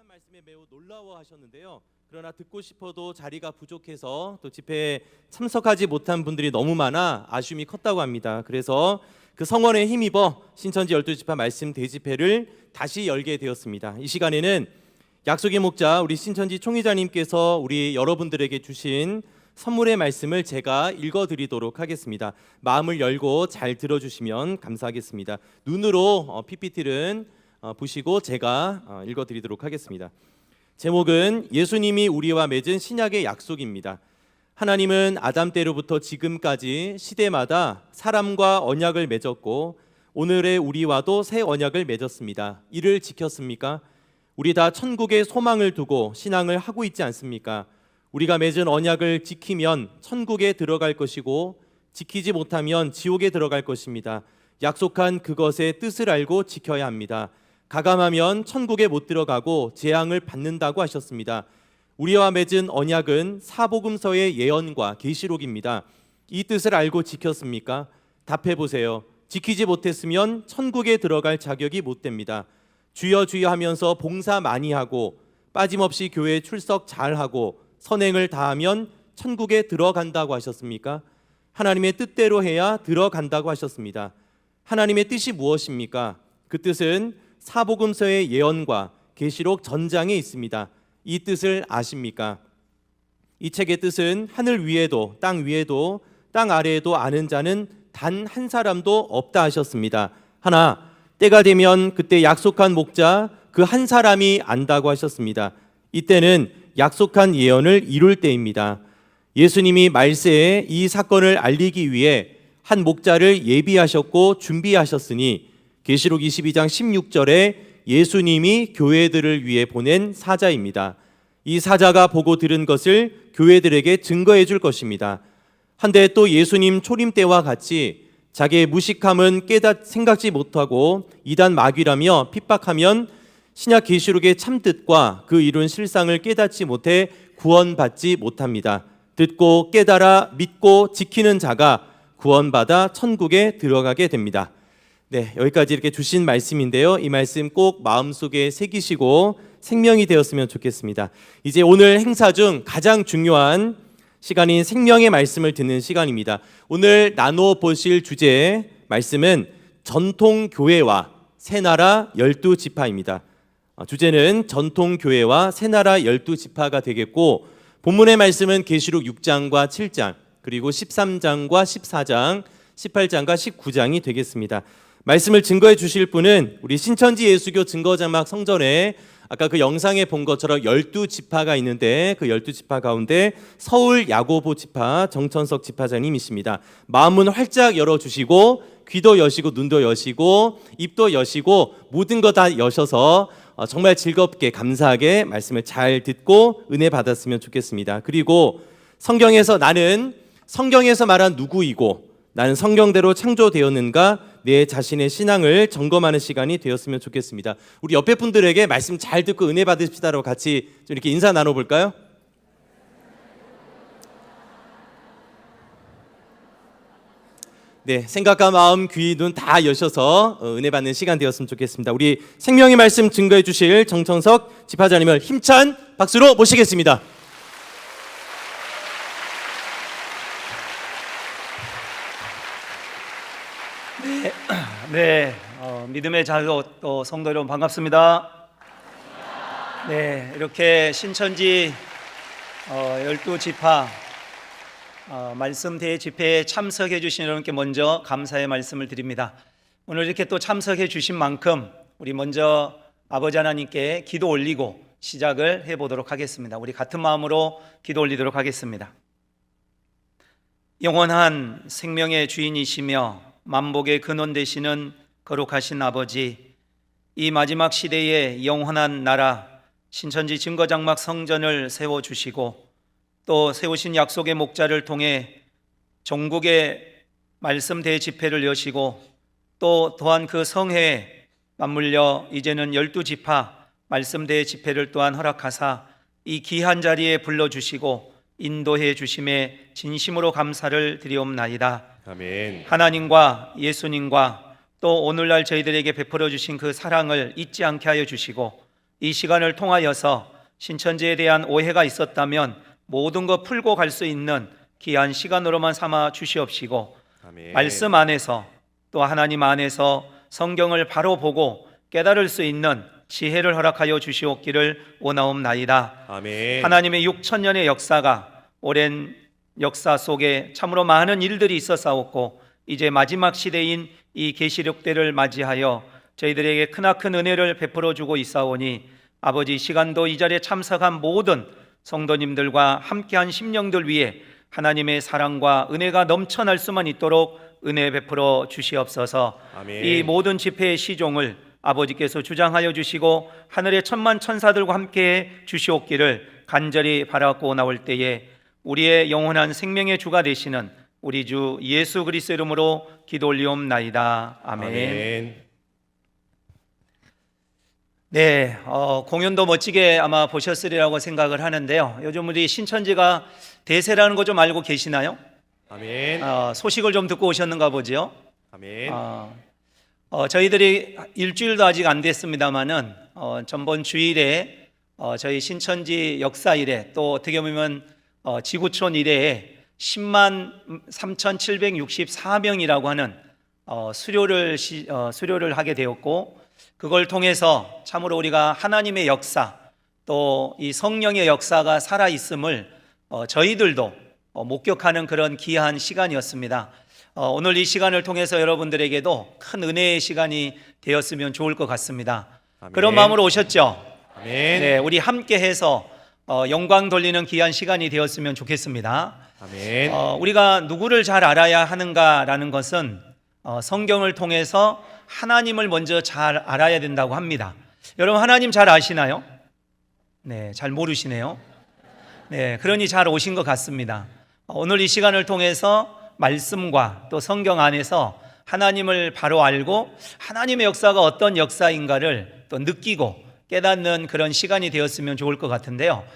말씀에 매우 놀라워하셨는데요. 그러나 듣고 싶어도 자리가 부족해서 또 집회에 참석하지 못한 분들이 너무 많아 아쉬움이 컸다고 합니다. 그래서 그 성원에 힘입어 신천지 12지파 말씀 대집회를 다시 열게 되었습니다. 이 시간에는 약속의 목자 우리 신천지 총회장님께서 우리 여러분들에게 주신 선물의 말씀을 제가 읽어드리도록 하겠습니다. 마음을 열고 잘 들어주시면 감사하겠습니다. 눈으로 PPT를 보시고 제가 읽어드리도록 하겠습니다. 제목은 예수님이 우리와 맺은 신약의 약속입니다. 하나님은 아담 때로부터 지금까지 시대마다 사람과 언약을 맺었고 오늘의 우리와도 새 언약을 맺었습니다. 이를 지켰습니까? 우리 다 천국의 소망을 두고 신앙을 하고 있지 않습니까? 우리가 맺은 언약을 지키면 천국에 들어갈 것이고 지키지 못하면 지옥에 들어갈 것입니다. 약속한 그것의 뜻을 알고 지켜야 합니다. 가감하면 천국에 못 들어가고 재앙을 받는다고 하셨습니다. 우리와 맺은 언약은 사복음서의 예언과 계시록입니다. 이 뜻을 알고 지켰습니까? 답해 보세요. 지키지 못했으면 천국에 들어갈 자격이 못 됩니다. 주여 주여 하면서 봉사 많이 하고 빠짐없이 교회에 출석 잘하고 선행을 다하면 천국에 들어간다고 하셨습니까? 하나님의 뜻대로 해야 들어간다고 하셨습니다. 하나님의 뜻이 무엇입니까? 그 뜻은 사복음서의 예언과 계시록 전장에 있습니다. 이 뜻을 아십니까? 이 책의 뜻은 하늘 위에도 땅 위에도 땅 아래에도 아는 자는 단 한 사람도 없다 하셨습니다. 하나, 때가 되면 그때 약속한 목자 그 한 사람이 안다고 하셨습니다. 이때는 약속한 예언을 이룰 때입니다. 예수님이 말세에 이 사건을 알리기 위해 한 목자를 예비하셨고 준비하셨으니 계시록 22장 16절에 예수님이 교회들을 위해 보낸 사자입니다. 이 사자가 보고 들은 것을 교회들에게 증거해 줄 것입니다. 한데 또 예수님 초림 때와 같이 자기의 무식함은 생각지 못하고 이단 마귀라며 핍박하면 신약 계시록의 참뜻과 그 이룬 실상을 깨닫지 못해 구원받지 못합니다. 듣고 깨달아 믿고 지키는 자가 구원받아 천국에 들어가게 됩니다. 네, 여기까지 이렇게 주신 말씀인데요. 이 말씀 꼭 마음속에 새기시고 생명이 되었으면 좋겠습니다. 이제 오늘 행사 중 가장 중요한 시간인 생명의 말씀을 듣는 시간입니다. 오늘 나누어 보실 주제의 말씀은 전통교회와 새나라 12지파입니다. 주제는 전통교회와 새나라 12지파가 되겠고 본문의 말씀은 계시록 6장과 7장 그리고 13장과 14장 18장과 19장이 되겠습니다. 말씀을 증거해 주실 분은 우리 신천지 예수교 증거자막 성전에 아까 그 영상에 본 것처럼 12지파가 있는데 그 12지파 가운데 서울 야고보 지파 정천석 지파장님이십니다. 마음은 활짝 열어주시고 귀도 여시고 눈도 여시고 입도 여시고 모든 거 다 여셔서 정말 즐겁게 감사하게 말씀을 잘 듣고 은혜 받았으면 좋겠습니다. 그리고 나는 성경에서 말한 누구이고 나는 성경대로 창조되었는가 내 자신의 신앙을 점검하는 시간이 되었으면 좋겠습니다. 우리 옆에 분들에게 말씀 잘 듣고 은혜 받으십시다라고 같이 좀 이렇게 인사 나눠볼까요? 네, 생각과 마음, 귀, 눈 다 여셔서 은혜 받는 시간 되었으면 좋겠습니다. 우리 생명의 말씀 증거해 주실 정천석 지파장님을 힘찬 박수로 모시겠습니다. 네, 믿음의 자녀 또 성도 여러분 반갑습니다. 네, 이렇게 신천지 12지파 말씀 대집회에 참석해 주신 여러분께 먼저 감사의 말씀을 드립니다. 오늘 이렇게 또 참석해 주신 만큼 우리 먼저 아버지 하나님께 기도 올리고 시작을 해보도록 하겠습니다. 우리 같은 마음으로 기도 올리도록 하겠습니다. 영원한 생명의 주인이시며 만복의 근원 되시는 거룩하신 아버지, 이 마지막 시대에 영원한 나라 신천지 증거장막 성전을 세워주시고 또 세우신 약속의 목자를 통해 전국의 말씀 대집회를 여시고 또 또한 그 성회에 맞물려 이제는 12지파 말씀 대집회를 또한 허락하사 이 귀한 자리에 불러주시고 인도해 주심에 진심으로 감사를 드리옵나이다. 아멘. 하나님과 예수님과 또 오늘날 저희들에게 베풀어 주신 그 사랑을 잊지 않게 하여 주시고 이 시간을 통하여서 신천지에 대한 오해가 있었다면 모든 것 풀고 갈 수 있는 귀한 시간으로만 삼아 주시옵시고, 아멘. 말씀 안에서 또 하나님 안에서 성경을 바로 보고 깨달을 수 있는 지혜를 허락하여 주시옵기를 원하옵나이다. 아멘. 하나님의 6천년의 역사가 오랜 역사 속에 참으로 많은 일들이 있었사옵고, 이제 마지막 시대인 이 계시록 때를 맞이하여 저희들에게 크나큰 은혜를 베풀어 주고 있사오니, 아버지, 시간도 이 자리에 참석한 모든 성도님들과 함께한 심령들 위해 하나님의 사랑과 은혜가 넘쳐날 수만 있도록 은혜 베풀어 주시옵소서. 아멘. 이 모든 집회의 시종을 아버지께서 주장하여 주시고 하늘의 천만 천사들과 함께 주시옵기를 간절히 바라고 나올 때에 우리의 영원한 생명의 주가 되시는 우리 주 예수 그리스도 이름으로 기도 올리옵나이다. 아멘. 아멘. 네, 공연도 멋지게 아마 보셨으리라고 생각을 하는데요. 요즘 우리 신천지가 대세라는 거 좀 알고 계시나요? 아멘. 소식을 좀 듣고 오셨는가 보지요. 아멘. 저희들이 일주일도 아직 안 됐습니다만은 전번 주일에 저희 신천지 역사 이래, 또 어떻게 보면 지구촌 이래에 10만 3,764명이라고 하는 수료를 하게 되었고, 그걸 통해서 참으로 우리가 하나님의 역사, 또 이 성령의 역사가 살아있음을 저희들도 목격하는 그런 귀한 시간이었습니다. 오늘 이 시간을 통해서 여러분들에게도 큰 은혜의 시간이 되었으면 좋을 것 같습니다. 아멘. 그런 마음으로 오셨죠? 아멘. 네, 우리 함께 해서 영광 돌리는 귀한 시간이 되었으면 좋겠습니다. 아멘. 우리가 누구를 잘 알아야 하는가라는 것은 성경을 통해서 하나님을 먼저 잘 알아야 된다고 합니다. 여러분, 하나님 잘 아시나요? 네, 잘 모르시네요. 네, 그러니 잘 오신 것 같습니다. 오늘 이 시간을 통해서 말씀과 또 성경 안에서 하나님을 바로 알고 하나님의 역사가 어떤 역사인가를 또 느끼고 깨닫는 그런 시간이 되었으면 좋을 것 같은데요.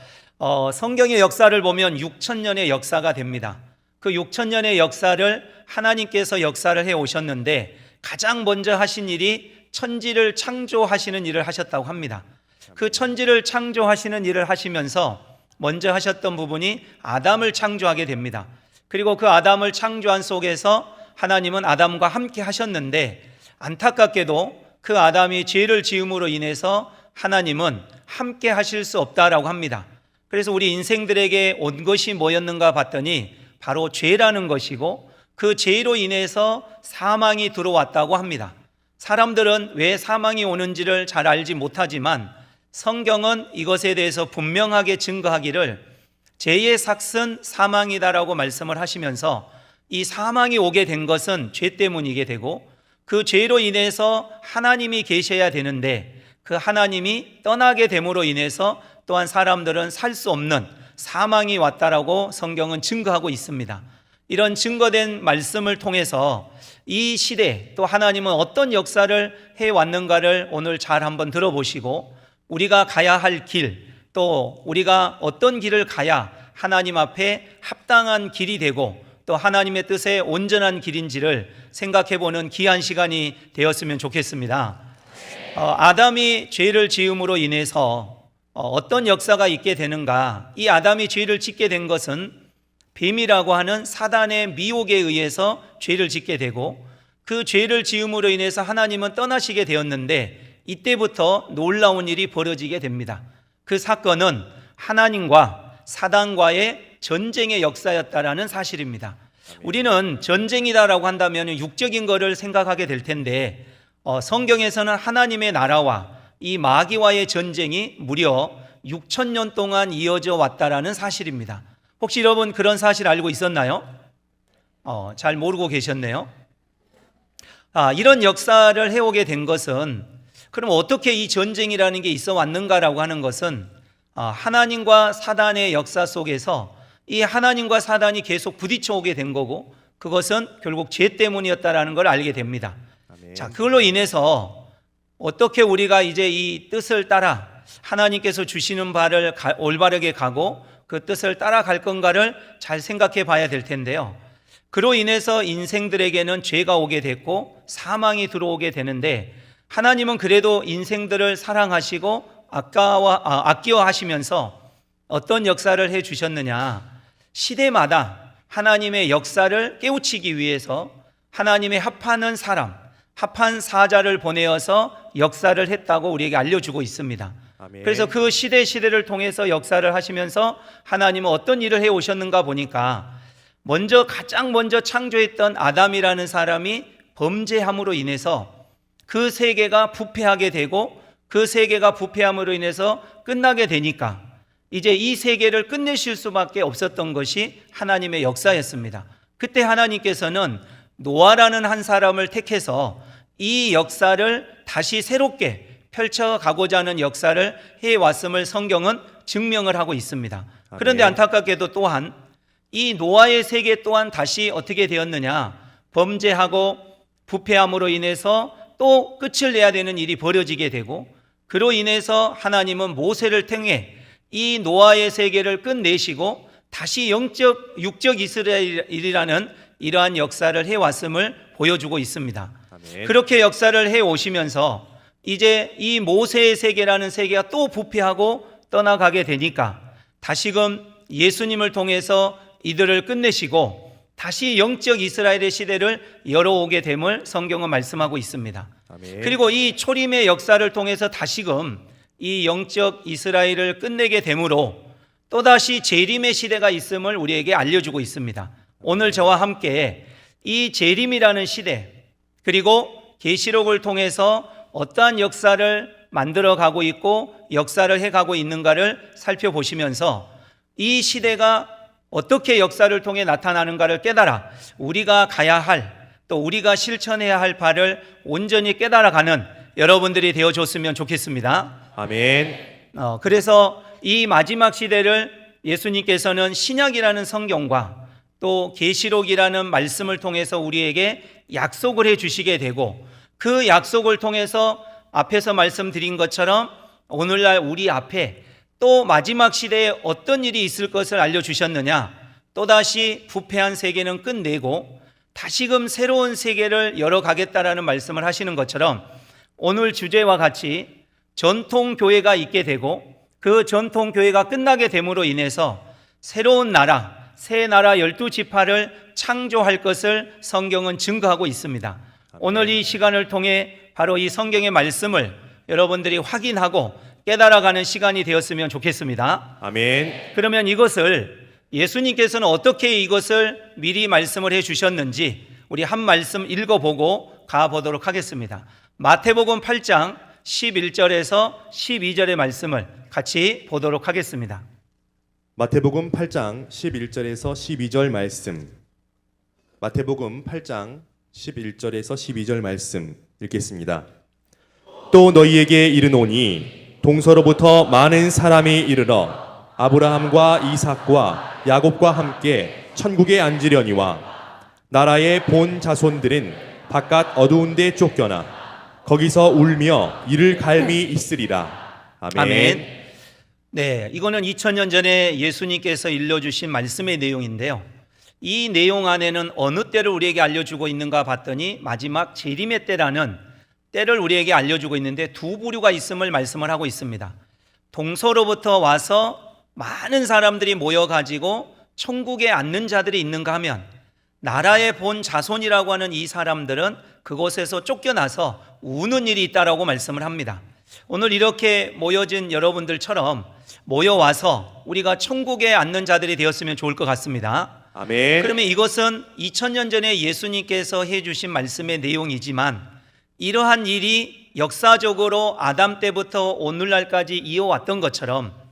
성경의 역사를 보면 6천년의 역사가 됩니다. 그 6천년의 역사를 하나님께서 역사를 해 오셨는데, 가장 먼저 하신 일이 천지를 창조하시는 일을 하셨다고 합니다. 그 천지를 창조하시는 일을 하시면서 먼저 하셨던 부분이 아담을 창조하게 됩니다. 그리고 그 아담을 창조한 속에서 하나님은 아담과 함께 하셨는데, 안타깝게도 그 아담이 죄를 지음으로 인해서 하나님은 함께 하실 수 없다라고 합니다. 그래서 우리 인생들에게 온 것이 뭐였는가 봤더니 바로 죄라는 것이고, 그 죄로 인해서 사망이 들어왔다고 합니다. 사람들은 왜 사망이 오는지를 잘 알지 못하지만 성경은 이것에 대해서 분명하게 증거하기를 죄의 삭은 사망이다라고 말씀을 하시면서, 이 사망이 오게 된 것은 죄 때문이게 되고, 그 죄로 인해서 하나님이 계셔야 되는데 그 하나님이 떠나게 됨으로 인해서 또한 사람들은 살 수 없는 사망이 왔다라고 성경은 증거하고 있습니다. 이런 증거된 말씀을 통해서 이 시대 또 하나님은 어떤 역사를 해왔는가를 오늘 잘 한번 들어보시고, 우리가 가야 할 길, 또 우리가 어떤 길을 가야 하나님 앞에 합당한 길이 되고 또 하나님의 뜻에 온전한 길인지를 생각해보는 귀한 시간이 되었으면 좋겠습니다. 아담이 죄를 지음으로 인해서 어떤 역사가 있게 되는가? 이 아담이 죄를 짓게 된 것은 뱀이라고 하는 사단의 미혹에 의해서 죄를 짓게 되고, 그 죄를 지음으로 인해서 하나님은 떠나시게 되었는데, 이때부터 놀라운 일이 벌어지게 됩니다. 그 사건은 하나님과 사단과의 전쟁의 역사였다라는 사실입니다. 우리는 전쟁이다라고 한다면 육적인 것을 생각하게 될 텐데, 성경에서는 하나님의 나라와 이 마귀와의 전쟁이 무려 6천년 동안 이어져 왔다라는 사실입니다. 혹시 여러분 그런 사실 알고 있었나요? 잘 모르고 계셨네요. 이런 역사를 해오게 된 것은, 그럼 어떻게 이 전쟁이라는 게 있어 왔는가라고 하는 것은 하나님과 사단의 역사 속에서 이 하나님과 사단이 계속 부딪혀 오게 된 거고, 그것은 결국 죄 때문이었다라는 걸 알게 됩니다. 아멘. 자, 그걸로 인해서 어떻게 우리가 이제 이 뜻을 따라 하나님께서 주시는 바를 올바르게 가고 그 뜻을 따라갈 건가를 잘 생각해 봐야 될 텐데요. 그로 인해서 인생들에게는 죄가 오게 됐고 사망이 들어오게 되는데, 하나님은 그래도 인생들을 사랑하시고 아끼워하시면서 어떤 역사를 해 주셨느냐? 시대마다 하나님의 역사를 깨우치기 위해서 하나님의 합하는 사람, 합한 사자를 보내어서 역사를 했다고 우리에게 알려주고 있습니다. 아멘. 그래서 그 시대를 통해서 역사를 하시면서 하나님은 어떤 일을 해 오셨는가 보니까 가장 먼저 창조했던 아담이라는 사람이 범죄함으로 인해서 그 세계가 부패하게 되고 그 세계가 부패함으로 인해서 끝나게 되니까 이제 이 세계를 끝내실 수밖에 없었던 것이 하나님의 역사였습니다. 그때 하나님께서는 노아라는 한 사람을 택해서 이 역사를 다시 새롭게 펼쳐가고자 하는 역사를 해왔음을 성경은 증명을 하고 있습니다. 그런데 아멘. 안타깝게도 또한 이 노아의 세계 또한 다시 어떻게 되었느냐? 범죄하고 부패함으로 인해서 또 끝을 내야 되는 일이 벌어지게 되고 그로 인해서 하나님은 모세를 통해 이 노아의 세계를 끝내시고 다시 육적 이스라엘이라는 이러한 역사를 해왔음을 보여주고 있습니다. 아멘. 그렇게 역사를 해오시면서 이제 이 모세의 세계라는 세계가 또 부패하고 떠나가게 되니까 다시금 예수님을 통해서 이들을 끝내시고 다시 영적 이스라엘의 시대를 열어오게 됨을 성경은 말씀하고 있습니다. 아멘. 그리고 이 초림의 역사를 통해서 다시금 이 영적 이스라엘을 끝내게 되므로 또다시 재림의 시대가 있음을 우리에게 알려주고 있습니다. 오늘 저와 함께 이 재림이라는 시대 그리고 계시록을 통해서 어떠한 역사를 만들어가고 있고 역사를 해가고 있는가를 살펴보시면서 이 시대가 어떻게 역사를 통해 나타나는가를 깨달아 우리가 가야 할 또 우리가 실천해야 할 바를 온전히 깨달아가는 여러분들이 되어줬으면 좋겠습니다. 아멘. 그래서 이 마지막 시대를 예수님께서는 신약이라는 성경과 또 계시록이라는 말씀을 통해서 우리에게 약속을 해 주시게 되고 그 약속을 통해서 앞에서 말씀드린 것처럼 오늘날 우리 앞에 또 마지막 시대에 어떤 일이 있을 것을 알려주셨느냐? 또다시 부패한 세계는 끝내고 다시금 새로운 세계를 열어가겠다라는 말씀을 하시는 것처럼 오늘 주제와 같이 전통교회가 있게 되고 그 전통교회가 끝나게 됨으로 인해서 새로운 나라, 새 나라 12지파를 창조할 것을 성경은 증거하고 있습니다. 오늘 이 시간을 통해 바로 이 성경의 말씀을 여러분들이 확인하고 깨달아가는 시간이 되었으면 좋겠습니다. 아멘. 그러면 이것을 예수님께서는 어떻게 이것을 미리 말씀을 해 주셨는지 우리 한 말씀 읽어보고 가보도록 하겠습니다. 마태복음 8장 11절에서 12절의 말씀을 같이 보도록 하겠습니다. 마태복음 8장 11절에서 12절 말씀. 마태복음 8장 11절에서 12절 말씀 읽겠습니다. 또 너희에게 이르노니 동서로부터 많은 사람이 이르러 아브라함과 이삭과 야곱과 함께 천국에 앉으려니와 나라의 본 자손들은 바깥 어두운 데 쫓겨나 거기서 울며 이를 갈미 있으리라. 아멘. 아멘. 네, 이거는 2000년 전에 예수님께서 일러주신 말씀의 내용인데요. 이 내용 안에는 어느 때를 우리에게 알려주고 있는가 봤더니 마지막 재림의 때라는 때를 우리에게 알려주고 있는데 두 부류가 있음을 말씀을 하고 있습니다. 동서로부터 와서 많은 사람들이 모여가지고 천국에 앉는 자들이 있는가 하면 나라의 본 자손이라고 하는 이 사람들은 그곳에서 쫓겨나서 우는 일이 있다라고 말씀을 합니다. 오늘 이렇게 모여진 여러분들처럼 모여와서 우리가 천국에 앉는 자들이 되었으면 좋을 것 같습니다. 아멘. 그러면 이것은 2000년 전에 예수님께서 해주신 말씀의 내용이지만 이러한 일이 역사적으로 아담 때부터 오늘날까지 이어왔던 것처럼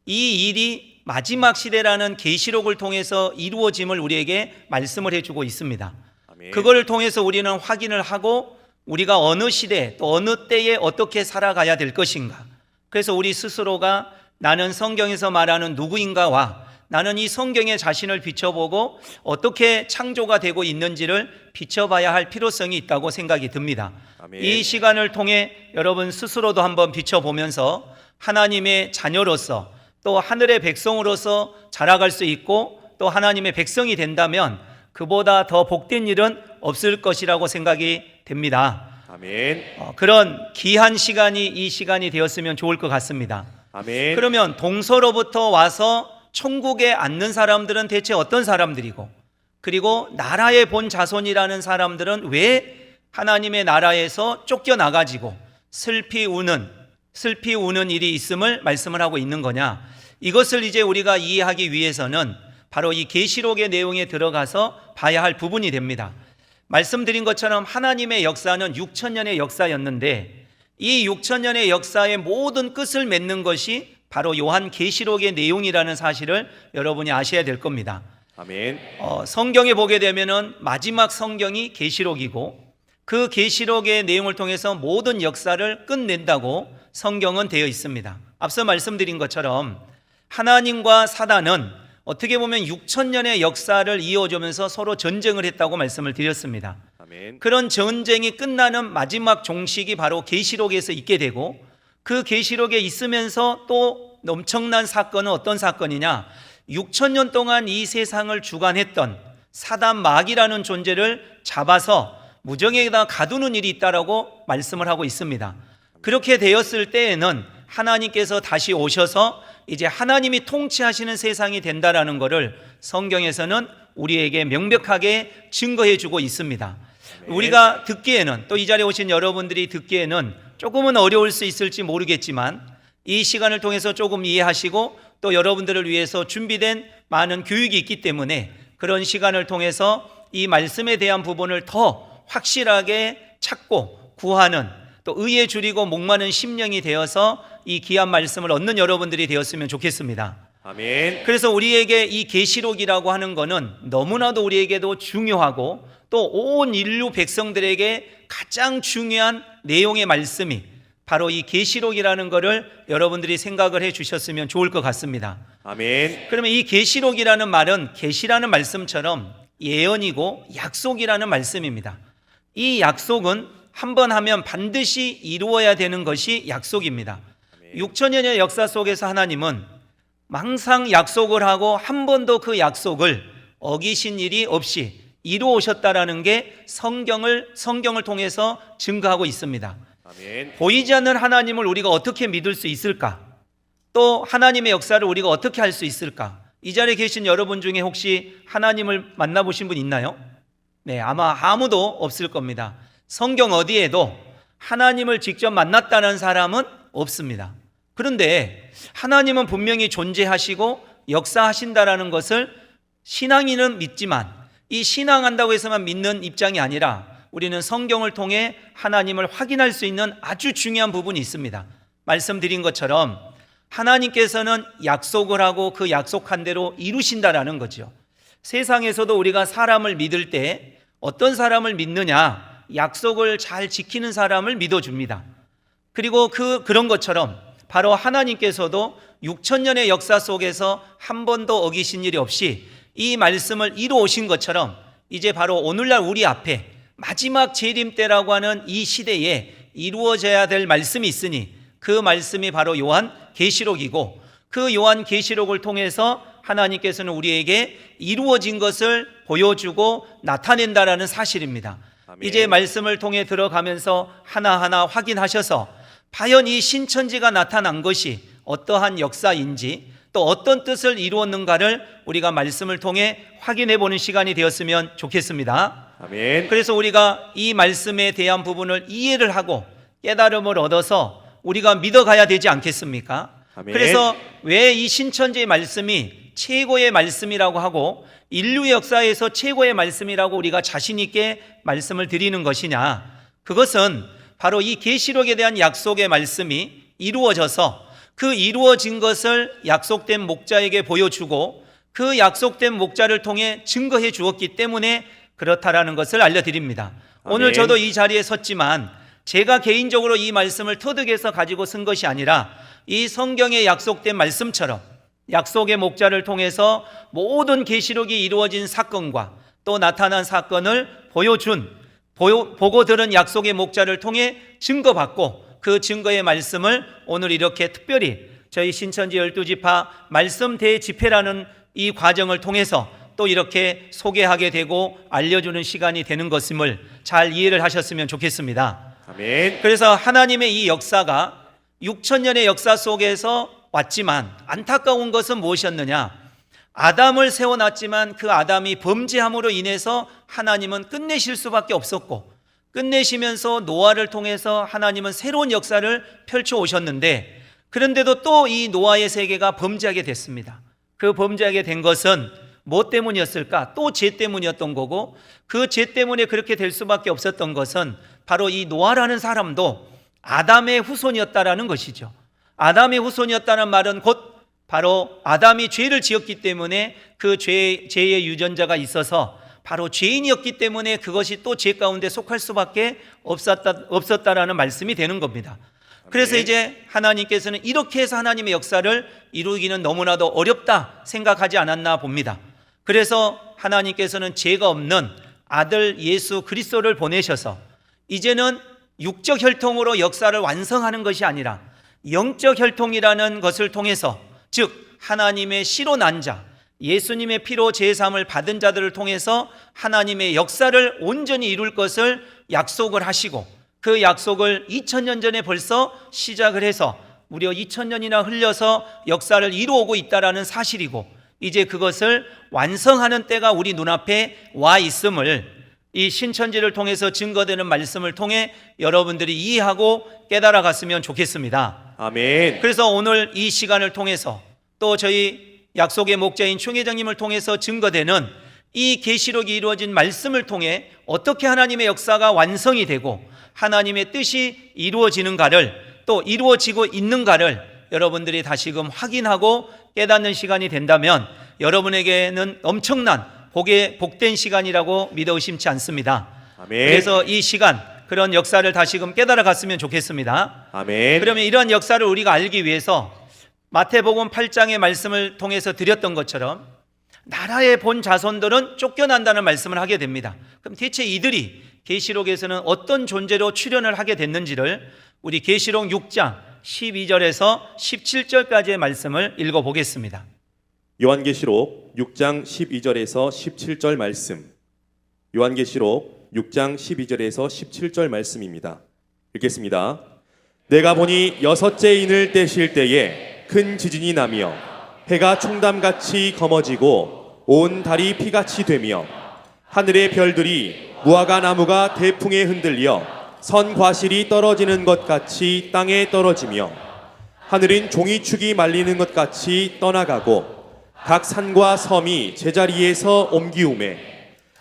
이 일이 마지막 시대라는 계시록을 통해서 이루어짐을 우리에게 말씀을 해주고 있습니다. 아멘. 그걸 통해서 우리는 확인을 하고 우리가 어느 시대 또 어느 때에 어떻게 살아가야 될 것인가. 그래서 우리 스스로가 나는 성경에서 말하는 누구인가와 나는 이 성경에 자신을 비춰보고 어떻게 창조가 되고 있는지를 비춰봐야 할 필요성이 있다고 생각이 듭니다. 아멘. 이 시간을 통해 여러분 스스로도 한번 비춰보면서 하나님의 자녀로서 또 하늘의 백성으로서 자라갈 수 있고 또 하나님의 백성이 된다면 그보다 더 복된 일은 없을 것이라고 생각이 됩니다. 아멘. 그런 귀한 시간이 이 시간이 되었으면 좋을 것 같습니다. 아멘. 그러면 동서로부터 와서 천국에 앉는 사람들은 대체 어떤 사람들이고, 그리고 나라의 본 자손이라는 사람들은 왜 하나님의 나라에서 쫓겨나가지고 슬피 우는 일이 있음을 말씀을 하고 있는 거냐? 이것을 이제 우리가 이해하기 위해서는 바로 이 계시록의 내용에 들어가서 봐야 할 부분이 됩니다. 말씀드린 것처럼 하나님의 역사는 6천년의 역사였는데, 이 6천년의 역사의 모든 끝을 맺는 것이 바로 요한 계시록의 내용이라는 사실을 여러분이 아셔야 될 겁니다. 아멘. 성경에 보게 되면은 마지막 성경이 계시록이고, 그 계시록의 내용을 통해서 모든 역사를 끝낸다고 성경은 되어 있습니다. 앞서 말씀드린 것처럼 하나님과 사단은 어떻게 보면 6천년의 역사를 이어주면서 서로 전쟁을 했다고 말씀을 드렸습니다. 아멘. 그런 전쟁이 끝나는 마지막 종식이 바로 계시록에서 있게 되고, 그 계시록에 있으면서 또 엄청난 사건은 어떤 사건이냐? 6천년 동안 이 세상을 주관했던 사단 마귀라는 존재를 잡아서 무정에다 가두는 일이 있다라고 말씀을 하고 있습니다. 그렇게 되었을 때에는 하나님께서 다시 오셔서 이제 하나님이 통치하시는 세상이 된다라는 것을 성경에서는 우리에게 명백하게 증거해 주고 있습니다. 우리가 듣기에는, 또 이 자리에 오신 여러분들이 듣기에는 조금은 어려울 수 있을지 모르겠지만, 이 시간을 통해서 조금 이해하시고 또 여러분들을 위해서 준비된 많은 교육이 있기 때문에 그런 시간을 통해서 이 말씀에 대한 부분을 더 확실하게 찾고 구하는, 또 의에 줄이고 목마른 심령이 되어서 이 귀한 말씀을 얻는 여러분들이 되었으면 좋겠습니다. 아멘. 그래서 우리에게 이 계시록이라고 하는 것은 너무나도 우리에게도 중요하고 또 온 인류 백성들에게 가장 중요한 내용의 말씀이 바로 이 계시록이라는 것을 여러분들이 생각을 해 주셨으면 좋을 것 같습니다. 아멘. 그러면 이 계시록이라는 말은 계시라는 말씀처럼 예언이고 약속이라는 말씀입니다. 이 약속은 한번 하면 반드시 이루어야 되는 것이 약속입니다. 6천년의 역사 속에서 하나님은 항상 약속을 하고 한 번도 그 약속을 어기신 일이 없이 이루어오셨다라는 게 성경을 통해서 증거하고 있습니다. 아멘. 보이지 않는 하나님을 우리가 어떻게 믿을 수 있을까? 또 하나님의 역사를 우리가 어떻게 할 수 있을까? 이 자리에 계신 여러분 중에 혹시 하나님을 만나보신 분 있나요? 네, 아마 아무도 없을 겁니다. 성경 어디에도 하나님을 직접 만났다는 사람은 없습니다. 그런데 하나님은 분명히 존재하시고 역사하신다라는 것을 신앙인은 믿지만, 이 신앙한다고 해서만 믿는 입장이 아니라 우리는 성경을 통해 하나님을 확인할 수 있는 아주 중요한 부분이 있습니다. 말씀드린 것처럼 하나님께서는 약속을 하고 그 약속한 대로 이루신다라는 거죠. 세상에서도 우리가 사람을 믿을 때 어떤 사람을 믿느냐? 약속을 잘 지키는 사람을 믿어줍니다. 그리고 그런 것처럼 바로 하나님께서도 6천년의 역사 속에서 한 번도 어기신 일이 없이 이 말씀을 이루어오신 것처럼 이제 바로 오늘날 우리 앞에 마지막 재림 때라고 하는 이 시대에 이루어져야 될 말씀이 있으니, 그 말씀이 바로 요한 계시록이고, 그 요한 계시록을 통해서 하나님께서는 우리에게 이루어진 것을 보여주고 나타낸다라는 사실입니다. 아멘. 이제 말씀을 통해 들어가면서 하나하나 확인하셔서 과연 이 신천지가 나타난 것이 어떠한 역사인지, 또 어떤 뜻을 이루었는가를 우리가 말씀을 통해 확인해 보는 시간이 되었으면 좋겠습니다. 아멘. 그래서 우리가 이 말씀에 대한 부분을 이해를 하고 깨달음을 얻어서 우리가 믿어가야 되지 않겠습니까? 아멘. 그래서 왜 이 신천지의 말씀이 최고의 말씀이라고 하고 인류의 역사에서 최고의 말씀이라고 우리가 자신 있게 말씀을 드리는 것이냐? 그것은 바로 이 계시록에 대한 약속의 말씀이 이루어져서 그 이루어진 것을 약속된 목자에게 보여주고 그 약속된 목자를 통해 증거해 주었기 때문에 그렇다라는 것을 알려드립니다. 아멘. 오늘 저도 이 자리에 섰지만 제가 개인적으로 이 말씀을 터득해서 가지고 쓴 것이 아니라 이 성경에 약속된 말씀처럼 약속의 목자를 통해서 모든 계시록이 이루어진 사건과 또 나타난 사건을 보고 들은 약속의 목자를 통해 증거받고, 그 증거의 말씀을 오늘 이렇게 특별히 저희 신천지 12지파 말씀 대집회라는 이 과정을 통해서 또 이렇게 소개하게 되고 알려주는 시간이 되는 것임을 잘 이해를 하셨으면 좋겠습니다. 아멘. 그래서 하나님의 이 역사가 6천년의 역사 속에서 왔지만 안타까운 것은 무엇이었느냐? 아담을 세워놨지만 그 아담이 범죄함으로 인해서 하나님은 끝내실 수밖에 없었고, 끝내시면서 노아를 통해서 하나님은 새로운 역사를 펼쳐 오셨는데, 그런데도 또 이 노아의 세계가 범죄하게 됐습니다. 그 범죄하게 된 것은 뭐 때문이었을까? 또 죄 때문이었던 거고, 그 죄 때문에 그렇게 될 수밖에 없었던 것은 바로 이 노아라는 사람도 아담의 후손이었다라는 것이죠. 아담의 후손이었다는 말은 곧 바로 아담이 죄를 지었기 때문에 그 죄의 유전자가 있어서 바로 죄인이었기 때문에 그것이 또 죄 가운데 속할 수밖에 없었다라는 말씀이 되는 겁니다. 그래서 이제 하나님께서는 이렇게 해서 하나님의 역사를 이루기는 너무나도 어렵다 생각하지 않았나 봅니다. 그래서 하나님께서는 죄가 없는 아들 예수 그리스도를 보내셔서 이제는 육적 혈통으로 역사를 완성하는 것이 아니라 영적 혈통이라는 것을 통해서, 즉 하나님의 씨로 난 자, 예수님의 피로 제사함을 받은 자들을 통해서 하나님의 역사를 온전히 이룰 것을 약속을 하시고, 그 약속을 2000년 전에 벌써 시작을 해서 무려 2000년이나 흘려서 역사를 이루어오고 있다는 사실이고, 이제 그것을 완성하는 때가 우리 눈앞에 와 있음을 이 신천지를 통해서 증거되는 말씀을 통해 여러분들이 이해하고 깨달아 갔으면 좋겠습니다. 아멘. 그래서 오늘 이 시간을 통해서 또 저희 약속의 목자인 총회장님을 통해서 증거되는 이 계시록이 이루어진 말씀을 통해 어떻게 하나님의 역사가 완성이 되고 하나님의 뜻이 이루어지는가를, 또 이루어지고 있는가를 여러분들이 다시금 확인하고 깨닫는 시간이 된다면 여러분에게는 엄청난 복된 시간이라고 믿어 의심치 않습니다. 아멘. 그래서 이 시간, 그런 역사를 다시금 깨달아 갔으면 좋겠습니다. 아멘. 그러면 이러한 역사를 우리가 알기 위해서 마태복음 8장의 말씀을 통해서 드렸던 것처럼 나라의 본 자손들은 쫓겨난다는 말씀을 하게 됩니다. 그럼 대체 이들이 계시록에서는 어떤 존재로 출현을 하게 됐는지를 우리 계시록 6장 12절에서 17절까지의 말씀을 읽어보겠습니다. 요한계시록 6장 12절에서 17절 말씀. 요한계시록 6장 12절에서 17절 말씀입니다. 읽겠습니다. 내가 보니 여섯째 인을 떼실 때에 큰 지진이 나며 해가 총담같이 검어지고 온 달이 피같이 되며 하늘의 별들이 무화과 나무가 대풍에 흔들려 선 과실이 떨어지는 것 같이 땅에 떨어지며 하늘은 종이축이 말리는 것 같이 떠나가고 각 산과 섬이 제자리에서 옮기우매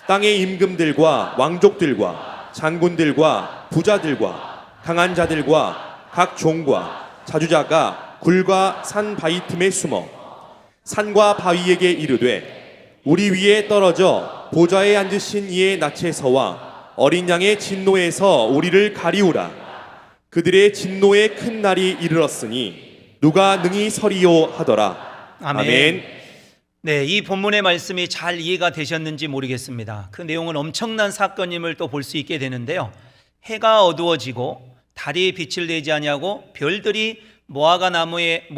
땅의 임금들과 왕족들과 장군들과 부자들과 강한 자들과 각 종과 자주자가 굴과 산 바위 틈에 숨어 산과 바위에게 이르되 우리 위에 떨어져 보좌에 앉으신 이의 낯에서와 어린 양의 진노에서 우리를 가리우라. 그들의 진노의 큰 날이 이르렀으니 누가 능히 서리요 하더라. 아멘. 네, 이 본문의 말씀이 잘 이해가 되셨는지 모르겠습니다. 그 내용은 엄청난 사건임을 또 볼 수 있게 되는데요. 해가 어두워지고 달이 빛을 내지 아니하고 별들이 무화과 나무에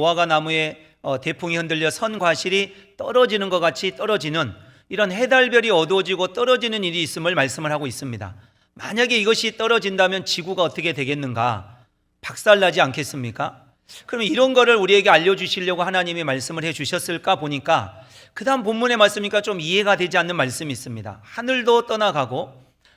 대풍이 흔들려 선 과실이 떨어지는 것 같이 떨어지는, 이런 해달별이 어두워지고 떨어지는 일이 있음을 말씀을 하고 있습니다. 만약에 이것이 떨어진다면 지구가 어떻게 되겠는가? 박살나지 않겠습니까? 그러면 이런 거를 우리에게 알려주시려고 하나님이 말씀을 해주셨을까 보니까 그 다음 본문의 말씀이니까 좀 이해가 되지 않는 말씀이 있습니다. 하늘도 떠나가고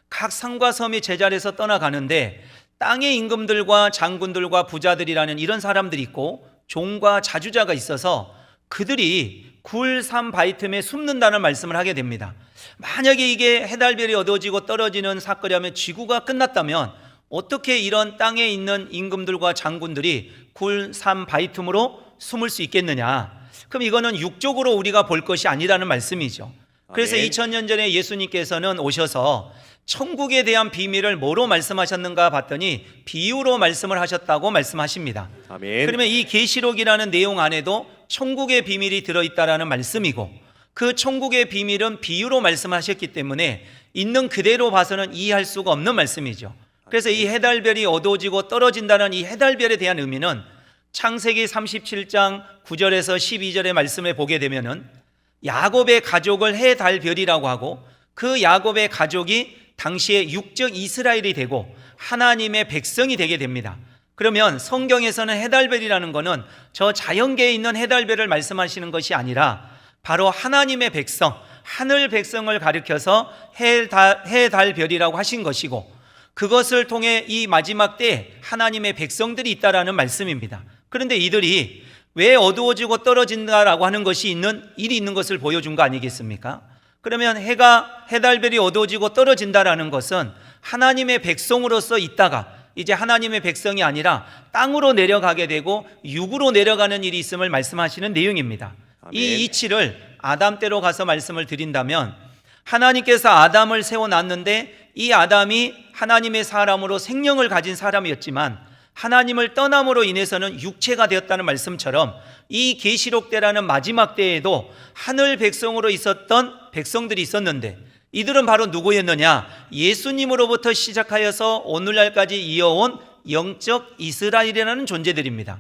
각 산과 섬이 제자리에서 떠나가는데 땅의 임금들과 장군들과 부자들이라는 이런 사람들이 있고 종과 자주자가 있어서 그들이 굴, 산, 바위 틈에 숨는다는 말씀을 하게 됩니다. 만약에 이게 해달별이 어두워지고 떨어지는 사건이라면 지구가 끝났다면 어떻게 이런 땅에 있는 임금들과 장군들이 굴, 산, 바위 틈으로 숨을 수 있겠느냐? 그럼 이거는 육적으로 우리가 볼 것이 아니라는 말씀이죠. 그래서 아멘. 2000년 전에 예수님께서는 오셔서 천국에 대한 비밀을 뭐로 말씀하셨는가 봤더니 비유로 말씀을 하셨다고 말씀하십니다. 아멘. 그러면 이 계시록이라는 내용 안에도 천국의 비밀이 들어있다라는 말씀이고, 그 천국의 비밀은 비유로 말씀하셨기 때문에 있는 그대로 봐서는 이해할 수가 없는 말씀이죠. 그래서 이 해달별이 어두워지고 떨어진다는 이 해달별에 대한 의미는 창세기 37장 9절에서 12절의 말씀에 보게 되면은 야곱의 가족을 해달별이라고 하고 그 야곱의 가족이 당시에 육적 이스라엘이 되고 하나님의 백성이 되게 됩니다. 그러면 성경에서는 해달별이라는 것은 저 자연계에 있는 해달별을 말씀하시는 것이 아니라 바로 하나님의 백성, 하늘 백성을 가리켜서 해달별이라고 하신 것이고, 그것을 통해 이 마지막 때에 하나님의 백성들이 있다라는 말씀입니다. 그런데 이들이 왜 어두워지고 떨어진다라고 하는 것이 일이 있는 것을 보여준 거 아니겠습니까? 그러면 해달별이 어두워지고 떨어진다라는 것은 하나님의 백성으로서 있다가 이제 하나님의 백성이 아니라 땅으로 내려가게 되고 육으로 내려가는 일이 있음을 말씀하시는 내용입니다. 아멘. 이 이치를 아담 때로 가서 말씀을 드린다면, 하나님께서 아담을 세워놨는데 이 아담이 하나님의 사람으로 생명을 가진 사람이었지만 하나님을 떠남으로 인해서는 육체가 되었다는 말씀처럼 이 계시록 때라는 마지막 때에도 하늘 백성으로 있었던 백성들이 있었는데, 이들은 바로 누구였느냐? 예수님으로부터 시작하여서 오늘날까지 이어온 영적 이스라엘이라는 존재들입니다.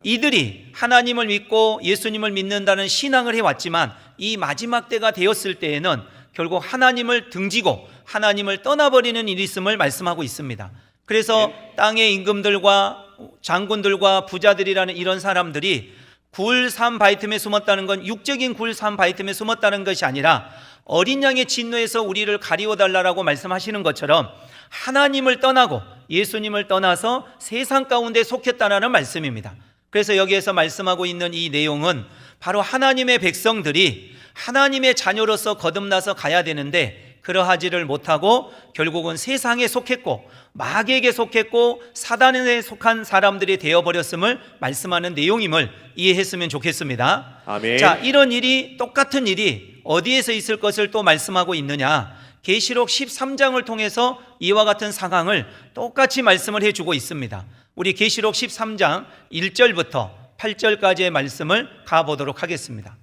이들이 하나님을 믿고 예수님을 믿는다는 신앙을 해왔지만 이 마지막 때가 되었을 때에는 결국 하나님을 등지고 하나님을 떠나버리는 일이 있음을 말씀하고 있습니다. 그래서 땅의 임금들과 장군들과 부자들이라는 이런 사람들이 굴 산 바위 틈에 숨었다는 건 육적인 굴 산 바위 틈에 숨었다는 것이 아니라 어린 양의 진노에서 우리를 가리워달라고 말씀하시는 것처럼 하나님을 떠나고 예수님을 떠나서 세상 가운데 속했다는 말씀입니다. 그래서 여기에서 말씀하고 있는 이 내용은 바로 하나님의 백성들이 하나님의 자녀로서 거듭나서 가야 되는데 그러하지를 못하고 결국은 세상에 속했고 마귀에게 속했고 사단에 속한 사람들이 되어버렸음을 말씀하는 내용임을 이해했으면 좋겠습니다. 아멘. 자, 이런 일이, 똑같은 일이 어디에서 있을 것을 또 말씀하고 있느냐? 계시록 13장을 통해서 이와 같은 상황을 똑같이 말씀을 해주고 있습니다. 우리 계시록 13장 1절부터 8절까지의 말씀을 가보도록 하겠습니다.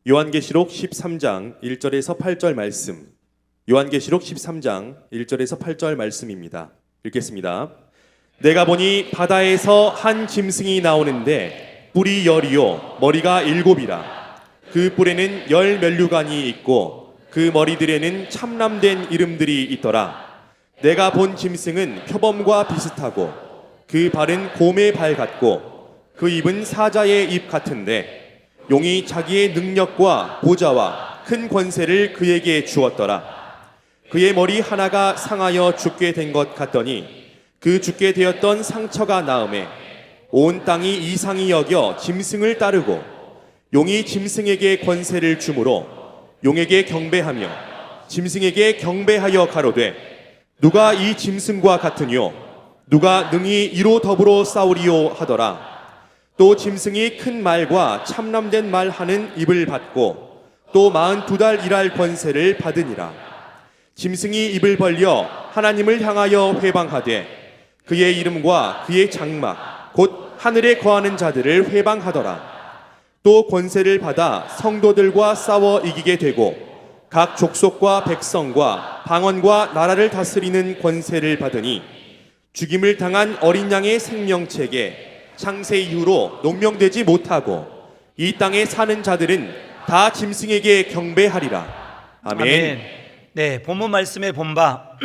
요한계시록 13장 1절에서 8절 말씀. 요한계시록 13장 1절에서 8절 말씀입니다. 읽겠습니다. 내가 보니 바다에서 한 짐승이 나오는데 뿔이 10이요 머리가 7이라. 그 뿔에는 10 면류관이 있고 그 머리들에는 참남된 이름들이 있더라. 내가 본 짐승은 표범과 비슷하고 그 발은 곰의 발 같고 그 입은 사자의 입 같은데 용이 자기의 능력과 보좌와 큰 권세를 그에게 주었더라. 그의 머리 하나가 상하여 죽게 된 것 같더니 그 죽게 되었던 상처가 나음에 온 땅이 이상히 여겨 짐승을 따르고 용이 짐승에게 권세를 주므로 용에게 경배하며 짐승에게 경배하여 가로되 누가 이 짐승과 같으뇨 누가 능히 이로 더불어 싸우리요 하더라. 또 짐승이 큰 말과 참남된 말 하는 입을 받고 또 42달 일할 권세를 받으니라. 짐승이 입을 벌려 하나님을 향하여 회방하되 그의 이름과 그의 장막 곧 하늘에 거하는 자들을 회방하더라. 또 권세를 받아 성도들과 싸워 이기게 되고 각 족속과 백성과 방언과 나라를 다스리는 권세를 받으니 죽임을 당한 어린 양의 생명책에 창세 이후로 농명되지 못하고 이 땅에 사는 자들은 다 짐승에게 경배하리라. 아멘. 네, 본문 말씀에 본 바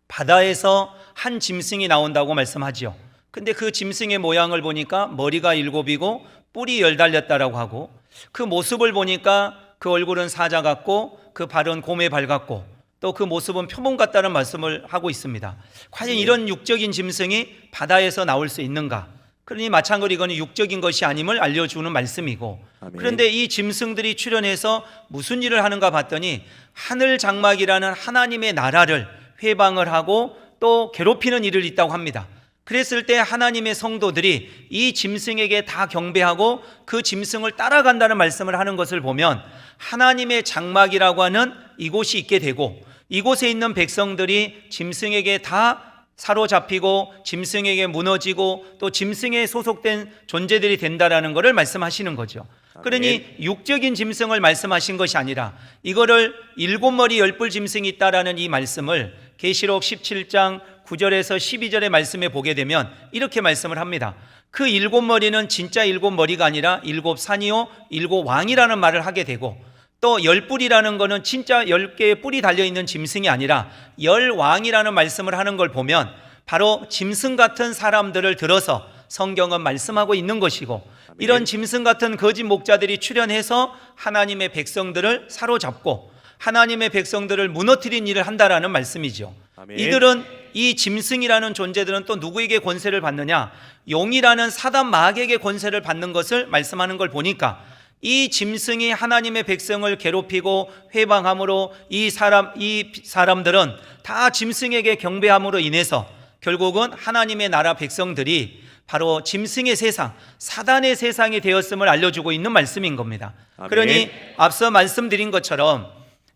바다에서 한 짐승이 나온다고 말씀하지요. 근데 그 짐승의 모양을 보니까 머리가 7이고 뿔이 10 달렸다라고 하고 그 모습을 보니까 그 얼굴은 사자 같고 그 발은 곰의 발 같고 또 그 모습은 표범 같다는 말씀을 하고 있습니다. 과연 이런 육적인 짐승이 바다에서 나올 수 있는가? 그러니 마찬가지로 이거는 육적인 것이 아님을 알려주는 말씀이고, 아멘. 그런데 이 짐승들이 출현해서 무슨 일을 하는가 봤더니 하늘 장막이라는 하나님의 나라를 회방을 하고 또 괴롭히는 일을 있다고 합니다. 그랬을 때 하나님의 성도들이 이 짐승에게 다 경배하고 그 짐승을 따라간다는 말씀을 하는 것을 보면 하나님의 장막이라고 하는 이곳이 있게 되고 이곳에 있는 백성들이 짐승에게 다 사로잡히고 짐승에게 무너지고 또 짐승에 소속된 존재들이 된다라는 것을 말씀하시는 거죠. 그러니 육적인 짐승을 말씀하신 것이 아니라 이거를 7머리 10뿔 짐승이 있다라는 이 말씀을 계시록 17장 9절에서 12절의 말씀에 보게 되면 이렇게 말씀을 합니다. 그 7머리는 진짜 7머리가 아니라 7산이요 7왕이라는 말을 하게 되고 또 열뿔이라는 거는 진짜 10개의 뿔이 달려있는 짐승이 아니라 열왕이라는 말씀을 하는 걸 보면 바로 짐승 같은 사람들을 들어서 성경은 말씀하고 있는 것이고, 이런 짐승 같은 거짓 목자들이 출현해서 하나님의 백성들을 사로잡고 하나님의 백성들을 무너뜨린 일을 한다라는 말씀이죠. 아멘. 이들은, 이 짐승이라는 존재들은 또 누구에게 권세를 받느냐? 용이라는 사단 마귀에게 권세를 받는 것을 말씀하는 걸 보니까, 이 짐승이 하나님의 백성을 괴롭히고 회방함으로 이 사람들은 다 짐승에게 경배함으로 인해서 결국은 하나님의 나라 백성들이 바로 짐승의 세상, 사단의 세상이 되었음을 알려주고 있는 말씀인 겁니다. 아멘. 그러니 앞서 말씀드린 것처럼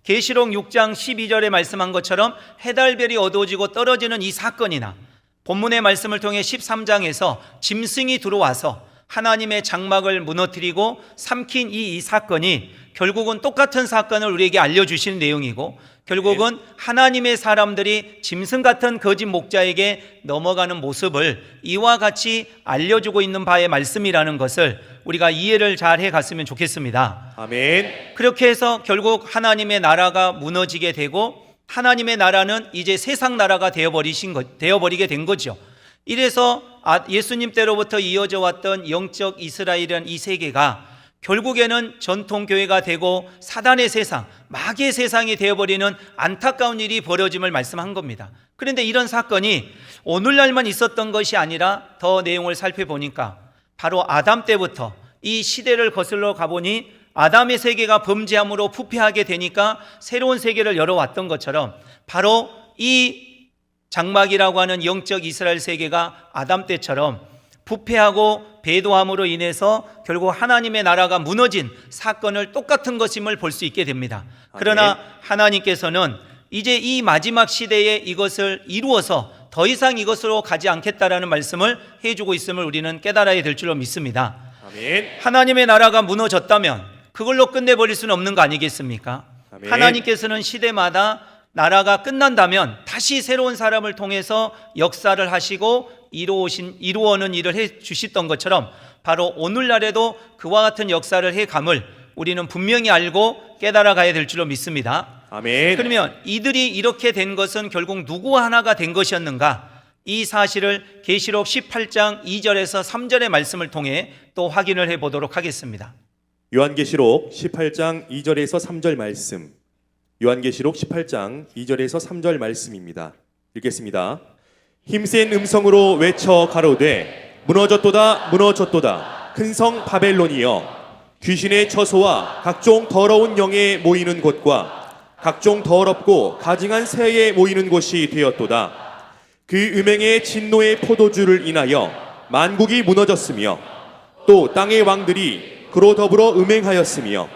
계시록 6장 12절에 말씀한 것처럼 해달별이 어두워지고 떨어지는 이 사건이나 본문의 말씀을 통해 13장에서 짐승이 들어와서 하나님의 장막을 무너뜨리고 삼킨 이 사건이 결국은 똑같은 사건을 우리에게 알려주시는 내용이고, 결국은 하나님의 사람들이 짐승 같은 거짓 목자에게 넘어가는 모습을 이와 같이 알려주고 있는 바의 말씀이라는 것을 우리가 이해를 잘 해갔으면 좋겠습니다. 아멘. 그렇게 해서 결국 하나님의 나라가 무너지게 되고 하나님의 나라는 이제 세상 나라가 되어버리게 된 거죠. 이래서 예수님 때로부터 이어져 왔던 영적 이스라엘이라는 이 세계가 결국에는 전통교회가 되고 사단의 세상, 마귀의 세상이 되어버리는 안타까운 일이 벌어짐을 말씀한 겁니다. 그런데 이런 사건이 오늘날만 있었던 것이 아니라 더 내용을 살펴보니까 바로 아담 때부터 이 시대를 거슬러 가보니 아담의 세계가 범죄함으로 부패하게 되니까 새로운 세계를 열어왔던 것처럼 바로 이 장막이라고 하는 영적 이스라엘 세계가 아담 때처럼 부패하고 배도함으로 인해서 결국 하나님의 나라가 무너진 사건을 똑같은 것임을 볼 수 있게 됩니다. 그러나 하나님께서는 이제 이 마지막 시대에 이것을 이루어서 더 이상 이것으로 가지 않겠다라는 말씀을 해주고 있음을 우리는 깨달아야 될 줄로 믿습니다. 아멘. 하나님의 나라가 무너졌다면 그걸로 끝내버릴 수는 없는 거 아니겠습니까? 아멘. 하나님께서는 시대마다 나라가 끝난다면 다시 새로운 사람을 통해서 역사를 하시고 이루어오는 일을 해주셨던 것처럼 바로 오늘날에도 그와 같은 역사를 해감을 우리는 분명히 알고 깨달아 가야 될 줄로 믿습니다. 아멘. 그러면 이들이 이렇게 된 것은 결국 누구 하나가 된 것이었는가? 이 사실을 계시록 18장 2절에서 3절의 말씀을 통해 또 확인을 해보도록 하겠습니다. 요한계시록 18장 2절에서 3절 말씀. 요한계시록 18장 2절에서 3절 말씀입니다. 읽겠습니다. 힘센 음성으로 외쳐 가로되 무너졌도다 무너졌도다 큰 성 바벨론이여, 귀신의 처소와 각종 더러운 영에 모이는 곳과 각종 더럽고 가증한 새에 모이는 곳이 되었도다. 그 음행의 진노의 포도주를 인하여 만국이 무너졌으며 또 땅의 왕들이 그로 더불어 음행하였으며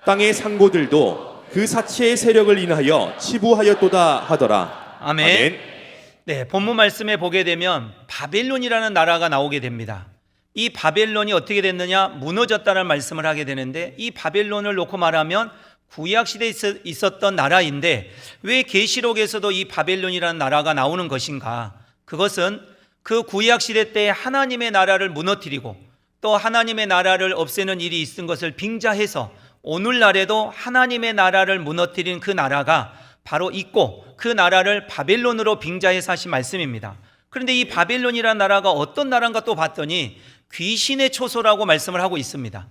땅의 상고들도 그 사치의 세력을 인하여 치부하였도다 하더라. 아멘. 네, 본문 말씀에 보게 되면 바벨론이라는 나라가 나오게 됩니다. 이 바벨론이 어떻게 됐느냐? 무너졌다는 말씀을 하게 되는데, 이 바벨론을 놓고 말하면 구약 시대에 있었던 나라인데 왜 계시록에서도 이 바벨론이라는 나라가 나오는 것인가? 그것은 그 구약 시대 때 하나님의 나라를 무너뜨리고 또 하나님의 나라를 없애는 일이 있은 것을 빙자해서 오늘날에도 하나님의 나라를 무너뜨린 그 나라가 바로 있고 그 나라를 바벨론으로 빙자해서 하신 말씀입니다. 그런데 이 바벨론이라는 나라가 어떤 나라인가 또 봤더니 귀신의 초소라고 말씀을 하고 있습니다.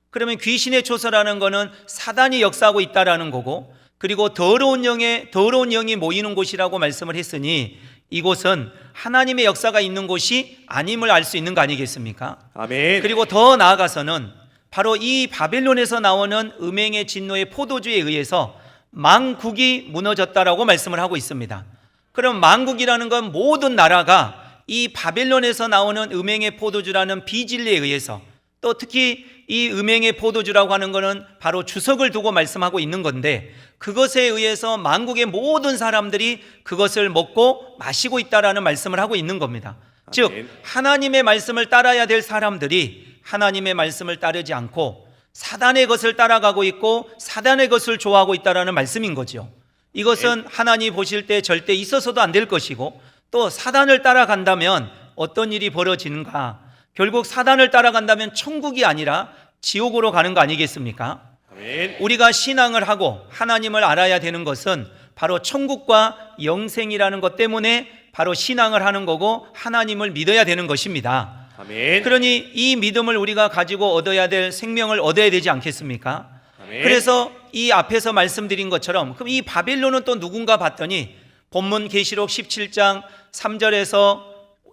그러면 귀신의 초소라는 것은 사단이 역사하고 있다라는 거고, 그리고 더러운 영이 모이는 곳이라고 말씀을 했으니 이곳은 하나님의 역사가 있는 곳이 아님을 알 수 있는 거 아니겠습니까? 아멘. 그리고 더 나아가서는 바로 이 바벨론에서 나오는 음행의 진노의 포도주에 의해서 만국이 무너졌다라고 말씀을 하고 있습니다. 그럼 만국이라는 건 모든 나라가 이 바벨론에서 나오는 음행의 포도주라는 비진리에 의해서, 또 특히 이 음행의 포도주라고 하는 것은 바로 주석을 두고 말씀하고 있는 건데, 그것에 의해서 만국의 모든 사람들이 그것을 먹고 마시고 있다라는 말씀을 하고 있는 겁니다. 즉 하나님의 말씀을 따라야 될 사람들이 하나님의 말씀을 따르지 않고 사단의 것을 따라가고 있고 사단의 것을 좋아하고 있다라는 말씀인 거죠. 이것은 하나님 보실 때 절대 있어서도 안 될 것이고, 또 사단을 따라간다면 어떤 일이 벌어지는가? 결국 사단을 따라간다면 천국이 아니라 지옥으로 가는 거 아니겠습니까? 아멘. 우리가 신앙을 하고 하나님을 알아야 되는 것은 바로 천국과 영생이라는 것 때문에 바로 신앙을 하는 거고 하나님을 믿어야 되는 것입니다. 아멘. 그러니 이 믿음을 우리가 가지고 얻어야 될 생명을 얻어야 되지 않겠습니까? 아멘. 그래서 이 앞에서 말씀드린 것처럼 그럼 이 바벨론은 또 누군가 봤더니 본문 계시록 17장 3절에서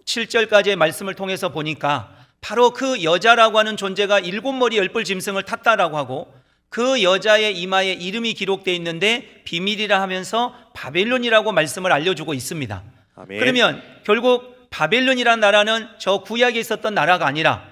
7절까지의 말씀을 통해서 보니까 바로 그 여자라고 하는 존재가 7머리 10뿔 짐승을 탔다라고 하고 그 여자의 이마에 이름이 기록되어 있는데 비밀이라 하면서 바벨론이라고 말씀을 알려주고 있습니다. 아멘. 그러면 결국 바벨론이라는 나라는 저 구약에 있었던 나라가 아니라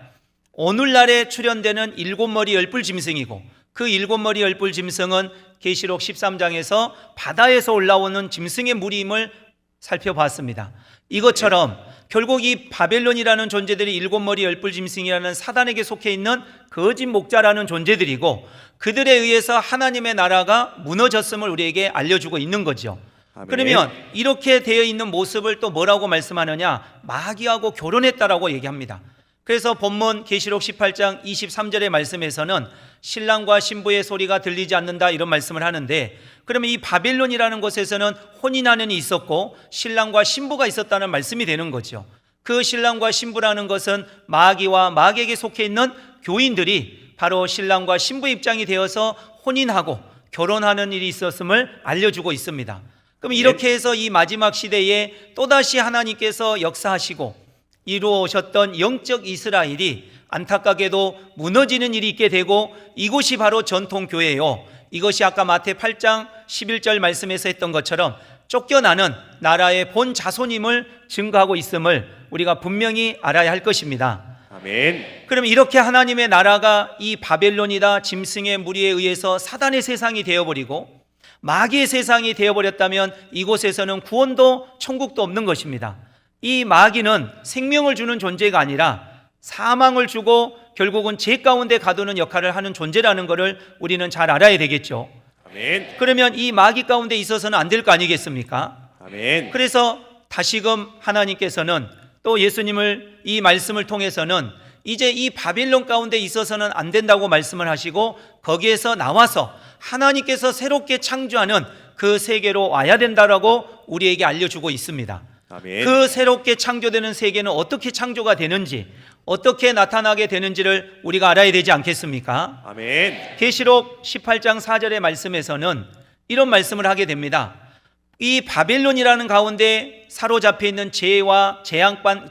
오늘날에 출현되는 7머리 10뿔 짐승이고 그 7머리 10뿔 짐승은 계시록 13장에서 바다에서 올라오는 짐승의 무리임을 살펴봤습니다. 이것처럼 결국 이 바벨론이라는 존재들이 7머리 10뿔 짐승이라는 사단에게 속해 있는 거짓 목자라는 존재들이고 그들에 의해서 하나님의 나라가 무너졌음을 우리에게 알려주고 있는 거죠. 아멘. 그러면 이렇게 되어 있는 모습을 또 뭐라고 말씀하느냐? 마귀하고 결혼했다라고 얘기합니다. 그래서 본문 계시록 18장 23절의 말씀에서는 신랑과 신부의 소리가 들리지 않는다 이런 말씀을 하는데 그러면 이 바벨론이라는 곳에서는 혼인하는 이 있었고 신랑과 신부가 있었다는 말씀이 되는 거죠. 그 신랑과 신부라는 것은 마귀와 마귀에게 속해 있는 교인들이 바로 신랑과 신부 입장이 되어서 혼인하고 결혼하는 일이 있었음을 알려주고 있습니다. 그럼 이렇게 해서 이 마지막 시대에 또다시 하나님께서 역사하시고 이루어 오셨던 영적 이스라엘이 안타깝게도 무너지는 일이 있게 되고 이곳이 바로 전통교회요. 이것이 아까 마태 8장 11절 말씀에서 했던 것처럼 쫓겨나는 나라의 본 자손임을 증거하고 있음을 우리가 분명히 알아야 할 것입니다. 아멘. 그럼 이렇게 하나님의 나라가 이 바벨론이다 짐승의 무리에 의해서 사단의 세상이 되어버리고 마귀의 세상이 되어버렸다면 이곳에서는 구원도 천국도 없는 것입니다. 이 마귀는 생명을 주는 존재가 아니라 사망을 주고 결국은 죄 가운데 가두는 역할을 하는 존재라는 것을 우리는 잘 알아야 되겠죠. 아멘. 그러면 이 마귀 가운데 있어서는 안 될 거 아니겠습니까? 아멘. 그래서 다시금 하나님께서는 또 예수님을 이 말씀을 통해서는 이제 이 바빌론 가운데 있어서는 안 된다고 말씀을 하시고 거기에서 나와서 하나님께서 새롭게 창조하는 그 세계로 와야 된다라고 우리에게 알려주고 있습니다. 아멘. 그 새롭게 창조되는 세계는 어떻게 창조가 되는지 어떻게 나타나게 되는지를 우리가 알아야 되지 않겠습니까? 아멘. 계시록 18장 4절의 말씀에서는 이런 말씀을 하게 됩니다. 이 바벨론이라는 가운데 사로잡혀 있는 죄와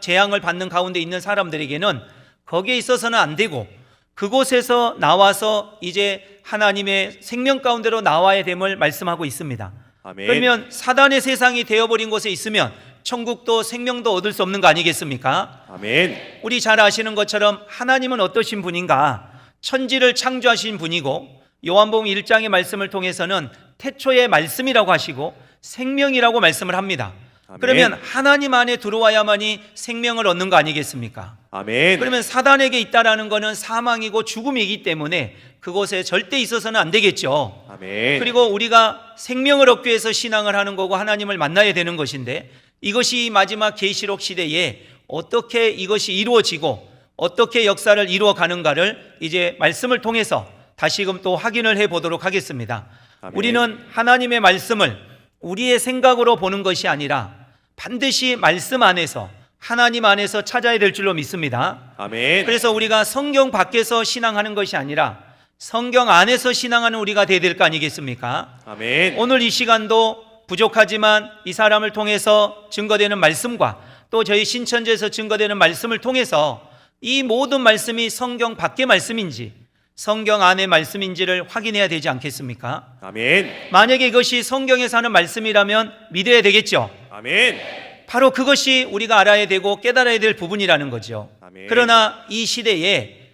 재앙을 받는 가운데 있는 사람들에게는 거기에 있어서는 안 되고 그곳에서 나와서 이제 하나님의 생명 가운데로 나와야 됨을 말씀하고 있습니다. 아멘. 그러면 사단의 세상이 되어버린 곳에 있으면 천국도 생명도 얻을 수 없는 거 아니겠습니까? 아멘. 우리 잘 아시는 것처럼 하나님은 어떠신 분인가? 천지를 창조하신 분이고 요한복음 1장의 말씀을 통해서는 태초의 말씀이라고 하시고 생명이라고 말씀을 합니다. 아멘. 그러면 하나님 안에 들어와야만이 생명을 얻는 거 아니겠습니까? 아멘. 그러면 사단에게 있다라는 것은 사망이고 죽음이기 때문에 그곳에 절대 있어서는 안 되겠죠. 아멘. 그리고 우리가 생명을 얻기 위해서 신앙을 하는 거고 하나님을 만나야 되는 것인데 이것이 마지막 계시록 시대에 어떻게 이것이 이루어지고 어떻게 역사를 이루어 가는가를 이제 말씀을 통해서 다시금 또 확인을 해 보도록 하겠습니다. 아멘. 우리는 하나님의 말씀을 우리의 생각으로 보는 것이 아니라 반드시 말씀 안에서 하나님 안에서 찾아야 될 줄로 믿습니다. 아멘. 그래서 우리가 성경 밖에서 신앙하는 것이 아니라 성경 안에서 신앙하는 우리가 되어야 될 거 아니겠습니까? 아멘. 오늘 이 시간도 부족하지만 이 사람을 통해서 증거되는 말씀과 또 저희 신천지에서 증거되는 말씀을 통해서 이 모든 말씀이 성경 밖의 말씀인지 성경 안의 말씀인지를 확인해야 되지 않겠습니까? 아멘. 만약에 이것이 성경에서 하는 말씀이라면 믿어야 되겠죠. 아멘. 바로 그것이 우리가 알아야 되고 깨달아야 될 부분이라는 거죠. 아멘. 그러나 이 시대에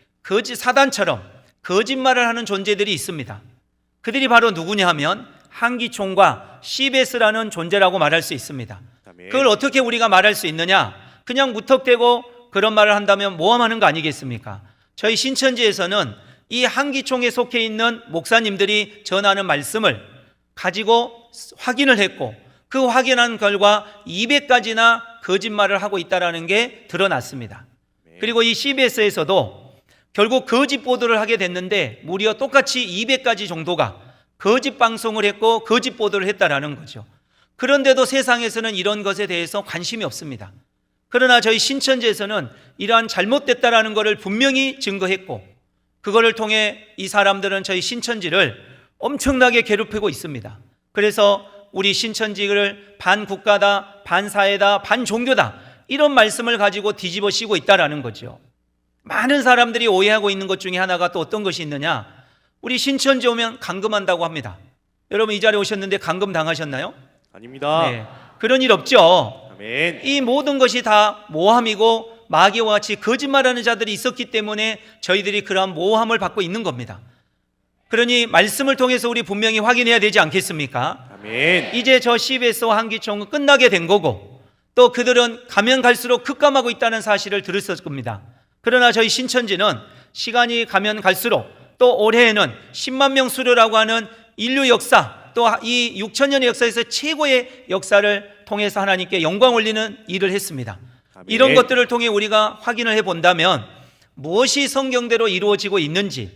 사단처럼 거짓말을 하는 존재들이 있습니다. 그들이 바로 누구냐 하면 한기총과 CBS라는 존재라고 말할 수 있습니다. 아멘. 그걸 어떻게 우리가 말할 수 있느냐? 그냥 무턱대고 그런 말을 한다면 모함하는 거 아니겠습니까? 저희 신천지에서는 이 한기총에 속해 있는 목사님들이 전하는 말씀을 가지고 확인을 했고 그 확인한 결과 200가지나 거짓말을 하고 있다는 게 드러났습니다. 그리고 이 CBS에서도 결국 거짓 보도를 하게 됐는데 무려 똑같이 200가지 정도가 거짓 방송을 했고 거짓 보도를 했다라는 거죠. 그런데도 세상에서는 이런 것에 대해서 관심이 없습니다. 그러나 저희 신천지에서는 이러한 잘못됐다라는 것을 분명히 증거했고 그거를 통해 이 사람들은 저희 신천지를 엄청나게 괴롭히고 있습니다. 그래서 우리 신천지를 반국가다, 반사회다, 반종교다 이런 말씀을 가지고 뒤집어 씌고 있다라는 거죠. 많은 사람들이 오해하고 있는 것 중에 하나가 또 어떤 것이 있느냐, 우리 신천지 오면 감금한다고 합니다. 여러분 이 자리에 오셨는데 감금 당하셨나요? 아닙니다. 네, 그런 일 없죠. 아멘. 이 모든 것이 다 모함이고 마귀와 같이 거짓말하는 자들이 있었기 때문에 저희들이 그러한 모함을 받고 있는 겁니다. 그러니 말씀을 통해서 우리 분명히 확인해야 되지 않겠습니까? 아멘. 이제 저 CBS와 한기총은 끝나게 된 거고 또 그들은 가면 갈수록 급감하고 있다는 사실을 들었을 겁니다. 그러나 저희 신천지는 시간이 가면 갈수록 또 올해에는 10만 명 수료라고 하는 인류 역사 또 이 6천년의 역사에서 최고의 역사를 통해서 하나님께 영광 올리는 일을 했습니다. 아멘. 이런 것들을 통해 우리가 확인을 해본다면 무엇이 성경대로 이루어지고 있는지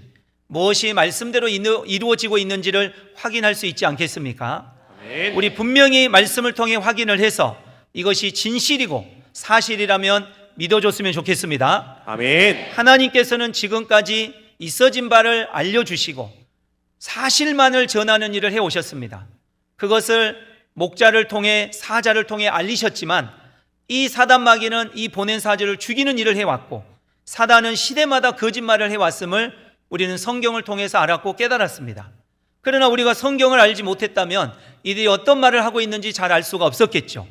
무엇이 말씀대로 이루어지고 있는지를 확인할 수 있지 않겠습니까? 아멘. 우리 분명히 말씀을 통해 확인을 해서 이것이 진실이고 사실이라면 믿어줬으면 좋겠습니다. 아멘. 하나님께서는 지금까지 있어진 바를 알려주시고 사실만을 전하는 일을 해오셨습니다. 그것을 목자를 통해 사자를 통해 알리셨지만 이 사단 마귀는 이 보낸 사자를 죽이는 일을 해왔고 사단은 시대마다 거짓말을 해왔음을 우리는 성경을 통해서 알았고 깨달았습니다. 그러나 우리가 성경을 알지 못했다면 이들이 어떤 말을 하고 있는지 잘 알 수가 없었겠죠.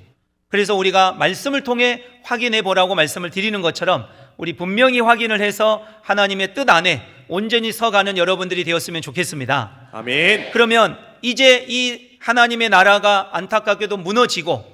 그래서 우리가 말씀을 통해 확인해 보라고 말씀을 드리는 것처럼 우리 분명히 확인을 해서 하나님의 뜻 안에 온전히 서가는 여러분들이 되었으면 좋겠습니다. 아멘. 그러면 이제 이 하나님의 나라가 안타깝게도 무너지고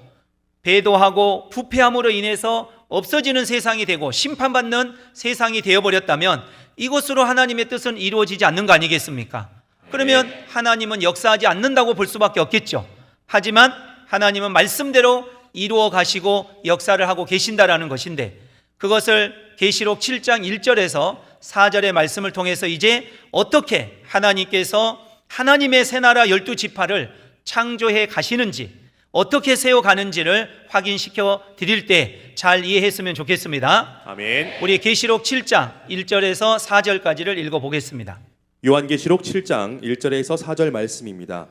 배도하고 부패함으로 인해서 없어지는 세상이 되고 심판받는 세상이 되어버렸다면 이것으로 하나님의 뜻은 이루어지지 않는 거 아니겠습니까? 그러면 하나님은 역사하지 않는다고 볼 수밖에 없겠죠. 하지만 하나님은 말씀대로 이루어 가시고 역사를 하고 계신다라는 것인데 그것을 계시록 7장 1절에서 4절의 말씀을 통해서 이제 어떻게 하나님께서 하나님의 새나라 12지파를 창조해 가시는지 어떻게 세워가는지를 확인시켜 드릴 때 잘 이해했으면 좋겠습니다. 아멘. 우리 계시록 7장 1절에서 4절까지를 읽어보겠습니다. 요한계시록 7장 1절에서 4절 말씀입니다.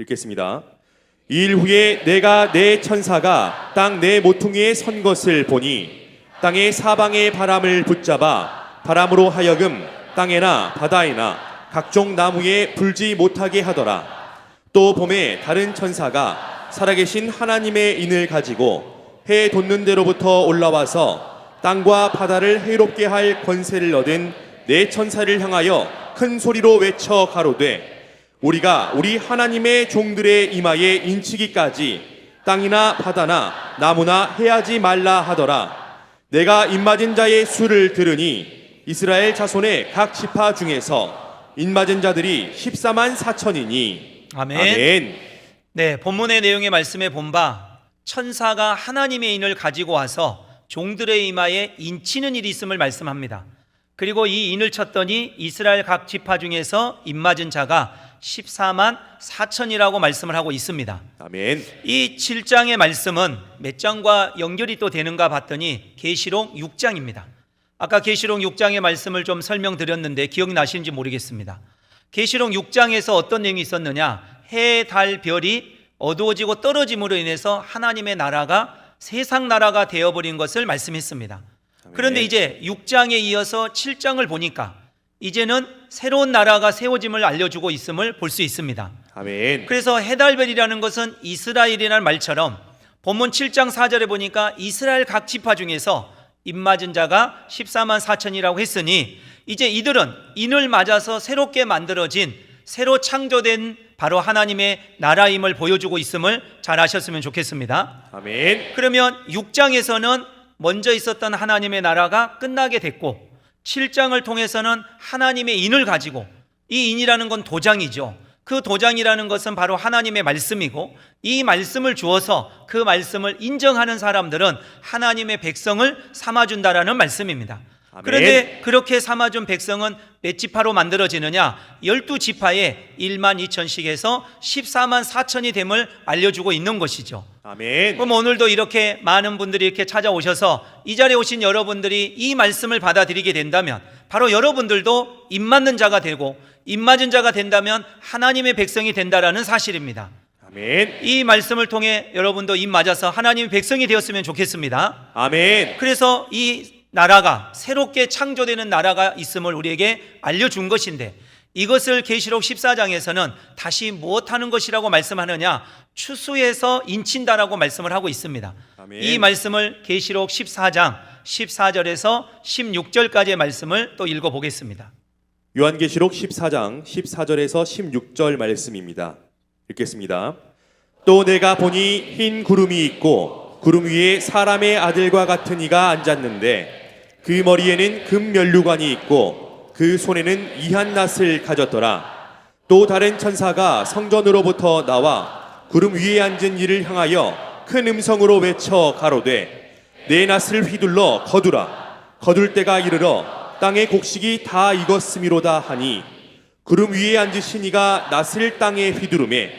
읽겠습니다. 이 일 후에 내가 내 천사가 땅 내 모퉁이에 선 것을 보니 땅의 사방의 바람을 붙잡아 바람으로 하여금 땅에나 바다에나 각종 나무에 불지 못하게 하더라. 또 봄에 다른 천사가 살아계신 하나님의 인을 가지고 해 돋는 데로부터 올라와서 땅과 바다를 해롭게 할 권세를 얻은 네 천사를 향하여 큰 소리로 외쳐 가로되 우리가 우리 하나님의 종들의 이마에 인치기까지 땅이나 바다나 나무나 해하지 말라 하더라. 내가 입맞은 자의 수를 들으니 이스라엘 자손의 각 지파 중에서 입맞은 자들이 14만 4천이니 아멘. 아멘. 네, 본문의 내용에 말씀해 본 바 천사가 하나님의 인을 가지고 와서 종들의 이마에 인치는 일이 있음을 말씀합니다. 그리고 이 인을 쳤더니 이스라엘 각 지파 중에서 입맞은 자가 14만 4천이라고 말씀을 하고 있습니다. 아멘. 이 7장의 말씀은 몇 장과 연결이 또 되는가 봤더니 계시록 6장입니다. 아까 계시록 6장의 말씀을 좀 설명드렸는데 기억나시는지 모르겠습니다. 계시록 6장에서 어떤 내용이 있었느냐, 해, 달, 별이 어두워지고 떨어짐으로 인해서 하나님의 나라가 세상 나라가 되어버린 것을 말씀했습니다. 그런데 이제 6장에 이어서 7장을 보니까 이제는 새로운 나라가 세워짐을 알려주고 있음을 볼 수 있습니다. 아멘. 그래서 해달별이라는 것은 이스라엘이라는 말처럼 본문 7장 4절에 보니까 이스라엘 각 지파 중에서 입맞은 자가 14만 4천이라고 했으니 이제 이들은 인을 맞아서 새롭게 만들어진 새로 창조된 바로 하나님의 나라임을 보여주고 있음을 잘 아셨으면 좋겠습니다. 아멘. 그러면 6장에서는 먼저 있었던 하나님의 나라가 끝나게 됐고 7장을 통해서는 하나님의 인을 가지고, 이 인이라는 건 도장이죠. 그 도장이라는 것은 바로 하나님의 말씀이고 이 말씀을 주어서 그 말씀을 인정하는 사람들은 하나님의 백성을 삼아준다라는 말씀입니다. 아멘. 그런데 그렇게 삼아준 백성은 몇 지파로 만들어지느냐? 12지파에 1만 2천씩에서 14만 4천이 됨을 알려주고 있는 것이죠. 아멘. 그럼 오늘도 이렇게 많은 분들이 이렇게 찾아오셔서 이 자리에 오신 여러분들이 이 말씀을 받아들이게 된다면 바로 여러분들도 입 맞는 자가 되고 입 맞은 자가 된다면 하나님의 백성이 된다라는 사실입니다. 아멘. 이 말씀을 통해 여러분도 입 맞아서 하나님의 백성이 되었으면 좋겠습니다. 아멘. 그래서 이 나라가 새롭게 창조되는 나라가 있음을 우리에게 알려준 것인데 이것을 계시록 14장에서는 다시 무엇하는 것이라고 말씀하느냐? 추수해서 인친다라고 말씀을 하고 있습니다. 아멘. 이 말씀을 계시록 14장 14절에서 16절까지의 말씀을 또 읽어보겠습니다. 요한계시록 14장 14절에서 16절 말씀입니다. 읽겠습니다. 또 내가 보니 흰 구름이 있고 구름 위에 사람의 아들과 같은 이가 앉았는데 그 머리에는 금면류관이 있고 그 손에는 이한 낫을 가졌더라. 또 다른 천사가 성전으로부터 나와 구름 위에 앉은 이를 향하여 큰 음성으로 외쳐 가로되 내 낫을 휘둘러 거두라. 거둘 때가 이르러 땅의 곡식이 다 익었음이로다 하니 구름 위에 앉으신 이가 낫을 땅에 휘두르매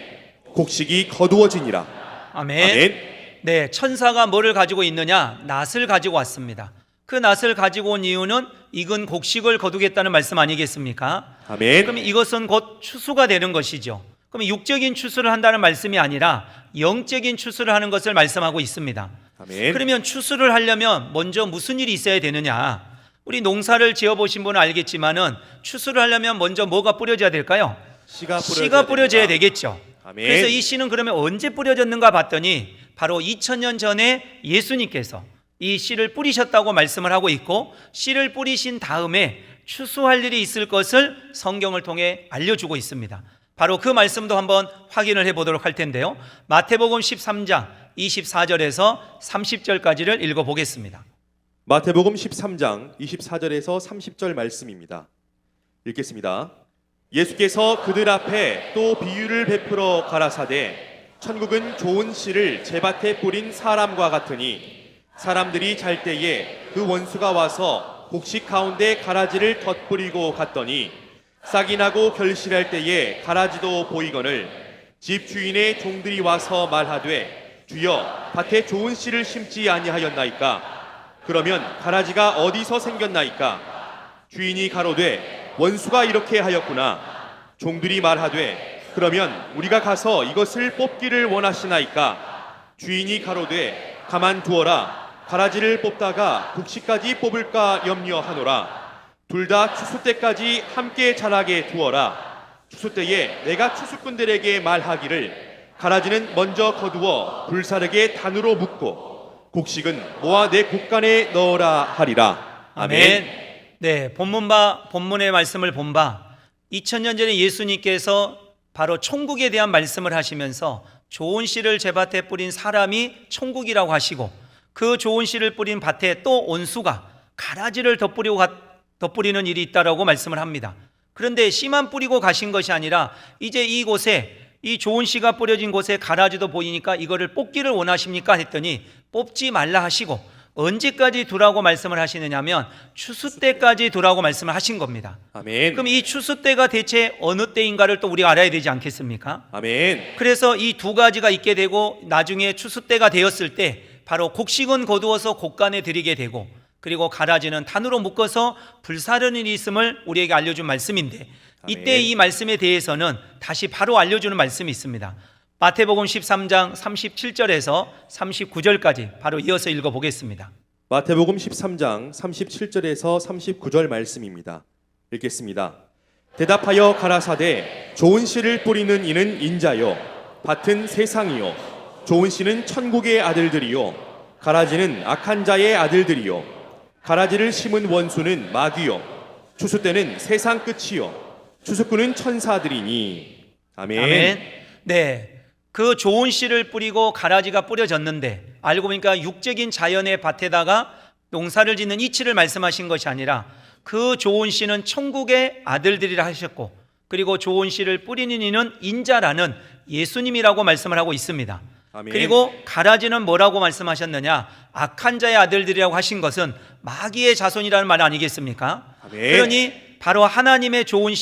곡식이 거두어지니라. 아멘. 아멘. 네, 천사가 뭐를 가지고 있느냐? 낫을 가지고 왔습니다. 그 낫을 가지고 온 이유는 익은 곡식을 거두겠다는 말씀 아니겠습니까? 아멘. 그럼 이것은 곧 추수가 되는 것이죠. 그럼 육적인 추수를 한다는 말씀이 아니라 영적인 추수를 하는 것을 말씀하고 있습니다. 아멘. 그러면 추수를 하려면 먼저 무슨 일이 있어야 되느냐? 우리 농사를 지어보신 분은 알겠지만은 추수를 하려면 먼저 뭐가 뿌려져야 될까요? 씨가 뿌려져야 되겠죠. 아멘. 그래서 이 씨는 그러면 언제 뿌려졌는가 봤더니 바로 2000년 전에 예수님께서 이 씨를 뿌리셨다고 말씀을 하고 있고 씨를 뿌리신 다음에 추수할 일이 있을 것을 성경을 통해 알려주고 있습니다. 바로 그 말씀도 한번 확인을 해보도록 할 텐데요. 마태복음 13장 24절에서 30절까지를 읽어보겠습니다. 마태복음 13장 24절에서 30절 말씀입니다. 읽겠습니다. 예수께서 그들 앞에 또 비유를 베풀어 가라사대 천국은 좋은 씨를 제밭에 뿌린 사람과 같으니 사람들이 잘 때에 그 원수가 와서 곡식 가운데 가라지를 덧뿌리고 갔더니 싹이 나고 결실할 때에 가라지도 보이거늘 집 주인의 종들이 와서 말하되 주여 밭에 좋은 씨를 심지 아니하였나이까? 그러면 가라지가 어디서 생겼나이까? 주인이 가로되 원수가 이렇게 하였구나. 종들이 말하되 그러면 우리가 가서 이것을 뽑기를 원하시나이까? 주인이 가로되 가만두어라. 가라지를 뽑다가 곡식까지 뽑을까 염려하노라. 둘 다 추수 때까지 함께 자라게 두어라. 추수 때에 내가 추수꾼들에게 말하기를 가라지는 먼저 거두어 불사르게 단으로 묶고 곡식은 모아 내 곡간에 넣어라 하리라. 아멘. 네, 본문의 말씀을 본 바 2000년 전에 예수님께서 바로 천국에 대한 말씀을 하시면서 좋은 씨를 제 밭에 뿌린 사람이 천국이라고 하시고 그 좋은 씨를 뿌린 밭에 또 온수가 가라지를 덧뿌리는 일이 있다라고 말씀을 합니다. 그런데 씨만 뿌리고 가신 것이 아니라 이제 이곳에 이 좋은 씨가 뿌려진 곳에 가라지도 보이니까 이거를 뽑기를 원하십니까? 했더니 뽑지 말라 하시고 언제까지 두라고 말씀을 하시느냐면 추수 때까지 두라고 말씀을 하신 겁니다. 아멘. 그럼 이 추수 때가 대체 어느 때인가를 또 우리가 알아야 되지 않겠습니까? 아멘. 그래서 이 두 가지가 있게 되고 나중에 추수 때가 되었을 때 바로 곡식은 거두어서 곡간에 들이게 되고 그리고 가라지는 단으로 묶어서 불사르는 일이 있음을 우리에게 알려준 말씀인데 이때 이 말씀에 대해서는 다시 바로 알려주는 말씀이 있습니다. 마태복음 13장 37절에서 39절까지 바로 이어서 읽어보겠습니다. 마태복음 13장 37절에서 39절 말씀입니다. 읽겠습니다. 대답하여 가라사대 좋은 씨를 뿌리는 이는 인자요 밭은 세상이요 좋은 씨는 천국의 아들들이요 가라지는 악한 자의 아들들이요 가라지를 심은 원수는 마귀요 추수 때는 세상 끝이요 추수꾼은 천사들이니. 아멘. 아멘. 네, 그 좋은 씨를 뿌리고 가라지가 뿌려졌는데 알고 보니까 육적인 자연의 밭에다가 농사를 짓는 이치를 말씀하신 것이 아니라 그 좋은 씨는 천국의 아들들이라 하셨고 그리고 좋은 씨를 뿌리는 이는 인자라는 예수님이라고 말씀을 하고 있습니다. 아멘. 그리고 가라지는 뭐라고 말씀하셨느냐? 악한 자의 아들들이라고 하신 것은 마귀의 자손이라는 말 아니겠습니까? 아멘. 그러니 바로 하나님의 좋은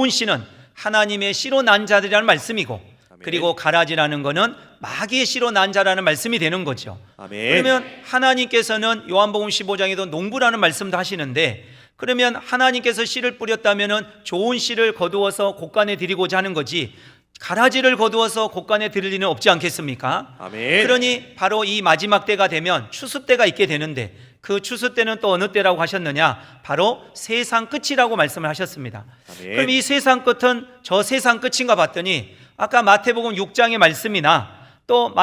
씨는 하나님의 씨로 난 자들이라는 말씀이고, 아멘. 그리고 가라지라는 것은 마귀의 씨로 난 자라는 말씀이 되는 거죠. 아멘. 그러면 하나님께서는 요한복음 15장에도 농부라는 말씀도 하시는데, 그러면 하나님께서 씨를 뿌렸다면 좋은 씨를 거두어서 곳간에 드리고자 하는 거지, 가라지를 거두어서 곳간에 드릴 리는 없지 않겠습니까? 아멘. 그러니 바로 이 마지막 때가 되면 추수 때가 있게 되는데, 그 추수 때는 또 어느 때라고 하셨느냐? 바로 세상 끝이라고 말씀을 하셨습니다. 아멘. 그럼 이 세상 끝은 저 세상 끝인가 봤더니, 아까 마태복음 6장의 말씀이나 또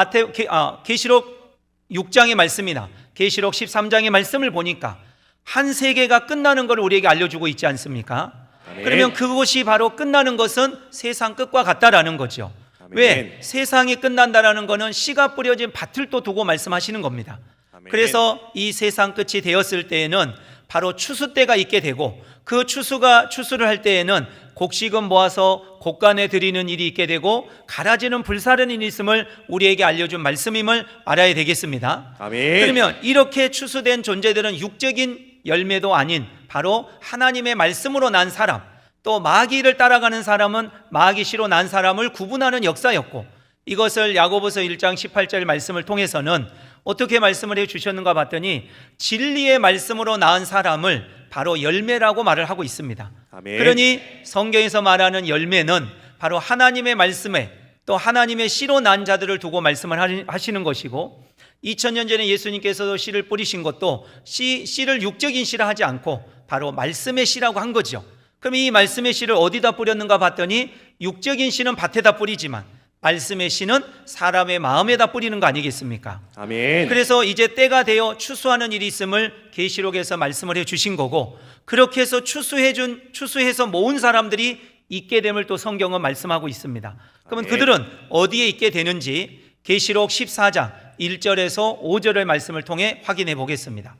계시록 6장의 말씀이나 계시록 13장의 말씀을 보니까 한 세계가 끝나는 걸 우리에게 알려주고 있지 않습니까? 아멘. 그러면 그것이 바로 끝나는 것은 세상 끝과 같다라는 거죠. 아멘. 왜? 세상이 끝난다라는 것은 씨가 뿌려진 밭을 또 두고 말씀하시는 겁니다. 아멘. 그래서 이 세상 끝이 되었을 때에는 바로 추수 때가 있게 되고, 그 추수를 할 때에는 곡식은 모아서 곳간에 드리는 일이 있게 되고, 가라지는 불사르는 일이 있음을 우리에게 알려준 말씀임을 알아야 되겠습니다. 아멘. 그러면 이렇게 추수된 존재들은 육적인 열매도 아닌 바로 하나님의 말씀으로 난 사람, 또 마귀를 따라가는 사람은 마귀 씨로 난 사람을 구분하는 역사였고, 이것을 야고보서 1장 18절 말씀을 통해서는 어떻게 말씀을 해 주셨는가 봤더니 진리의 말씀으로 낳은 사람을 바로 열매라고 말을 하고 있습니다. 아멘. 그러니 성경에서 말하는 열매는 바로 하나님의 말씀에 또 하나님의 씨로 난 자들을 두고 말씀을 하시는 것이고, 2000년 전에 예수님께서도 씨를 뿌리신 것도 씨를 육적인 씨라 하지 않고 바로 말씀의 씨라고 한 거죠. 그럼 이 말씀의 씨를 어디다 뿌렸는가 봤더니 육적인 씨는 밭에다 뿌리지만 말씀의 씨는 사람의 마음에다 뿌리는 거 아니겠습니까? 아멘. 그래서 이제 때가 되어 추수하는 일이 있음을 계시록에서 말씀을 해 주신 거고, 그렇게 해서 추수해서 모은 사람들이 있게 됨을 또 성경은 말씀하고 있습니다. 그러면 아멘. 그들은 어디에 있게 되는지 계시록 14장 1절에서 5절의 말씀을 통해 확인해 보겠습니다.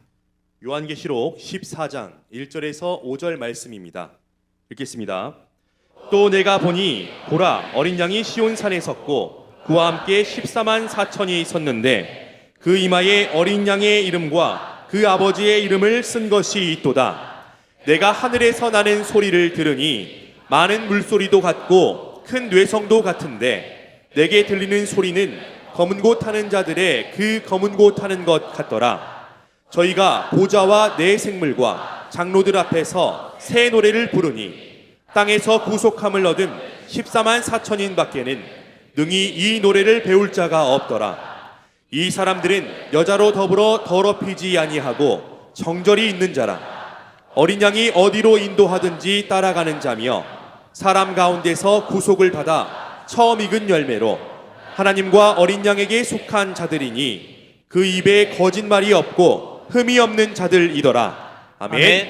요한계시록 14장 1절에서 5절 말씀입니다. 읽겠습니다. 또 내가 보니 보라, 어린 양이 시온산에 섰고 그와 함께 14만 4천이 섰는데 그 이마에 어린 양의 이름과 그 아버지의 이름을 쓴 것이 있도다. 내가 하늘에서 나는 소리를 들으니 많은 물소리도 같고 큰 뇌성도 같은데, 내게 들리는 소리는 검은 곳 타는 자들의 그 검은 곳 타는 것 같더라. 저희가 보좌와 내 생물과 장로들 앞에서 새 노래를 부르니 땅에서 구속함을 얻은 14만 4천인 밖에는 능히 이 노래를 배울 자가 없더라. 이 사람들은 여자로 더불어 더럽히지 아니하고 정절이 있는 자라. 어린 양이 어디로 인도하든지 따라가는 자며 사람 가운데서 구속을 받아 처음 익은 열매로 하나님과 어린 양에게 속한 자들이니 그 입에 거짓말이 없고 흠이 없는 자들이더라. 아멘.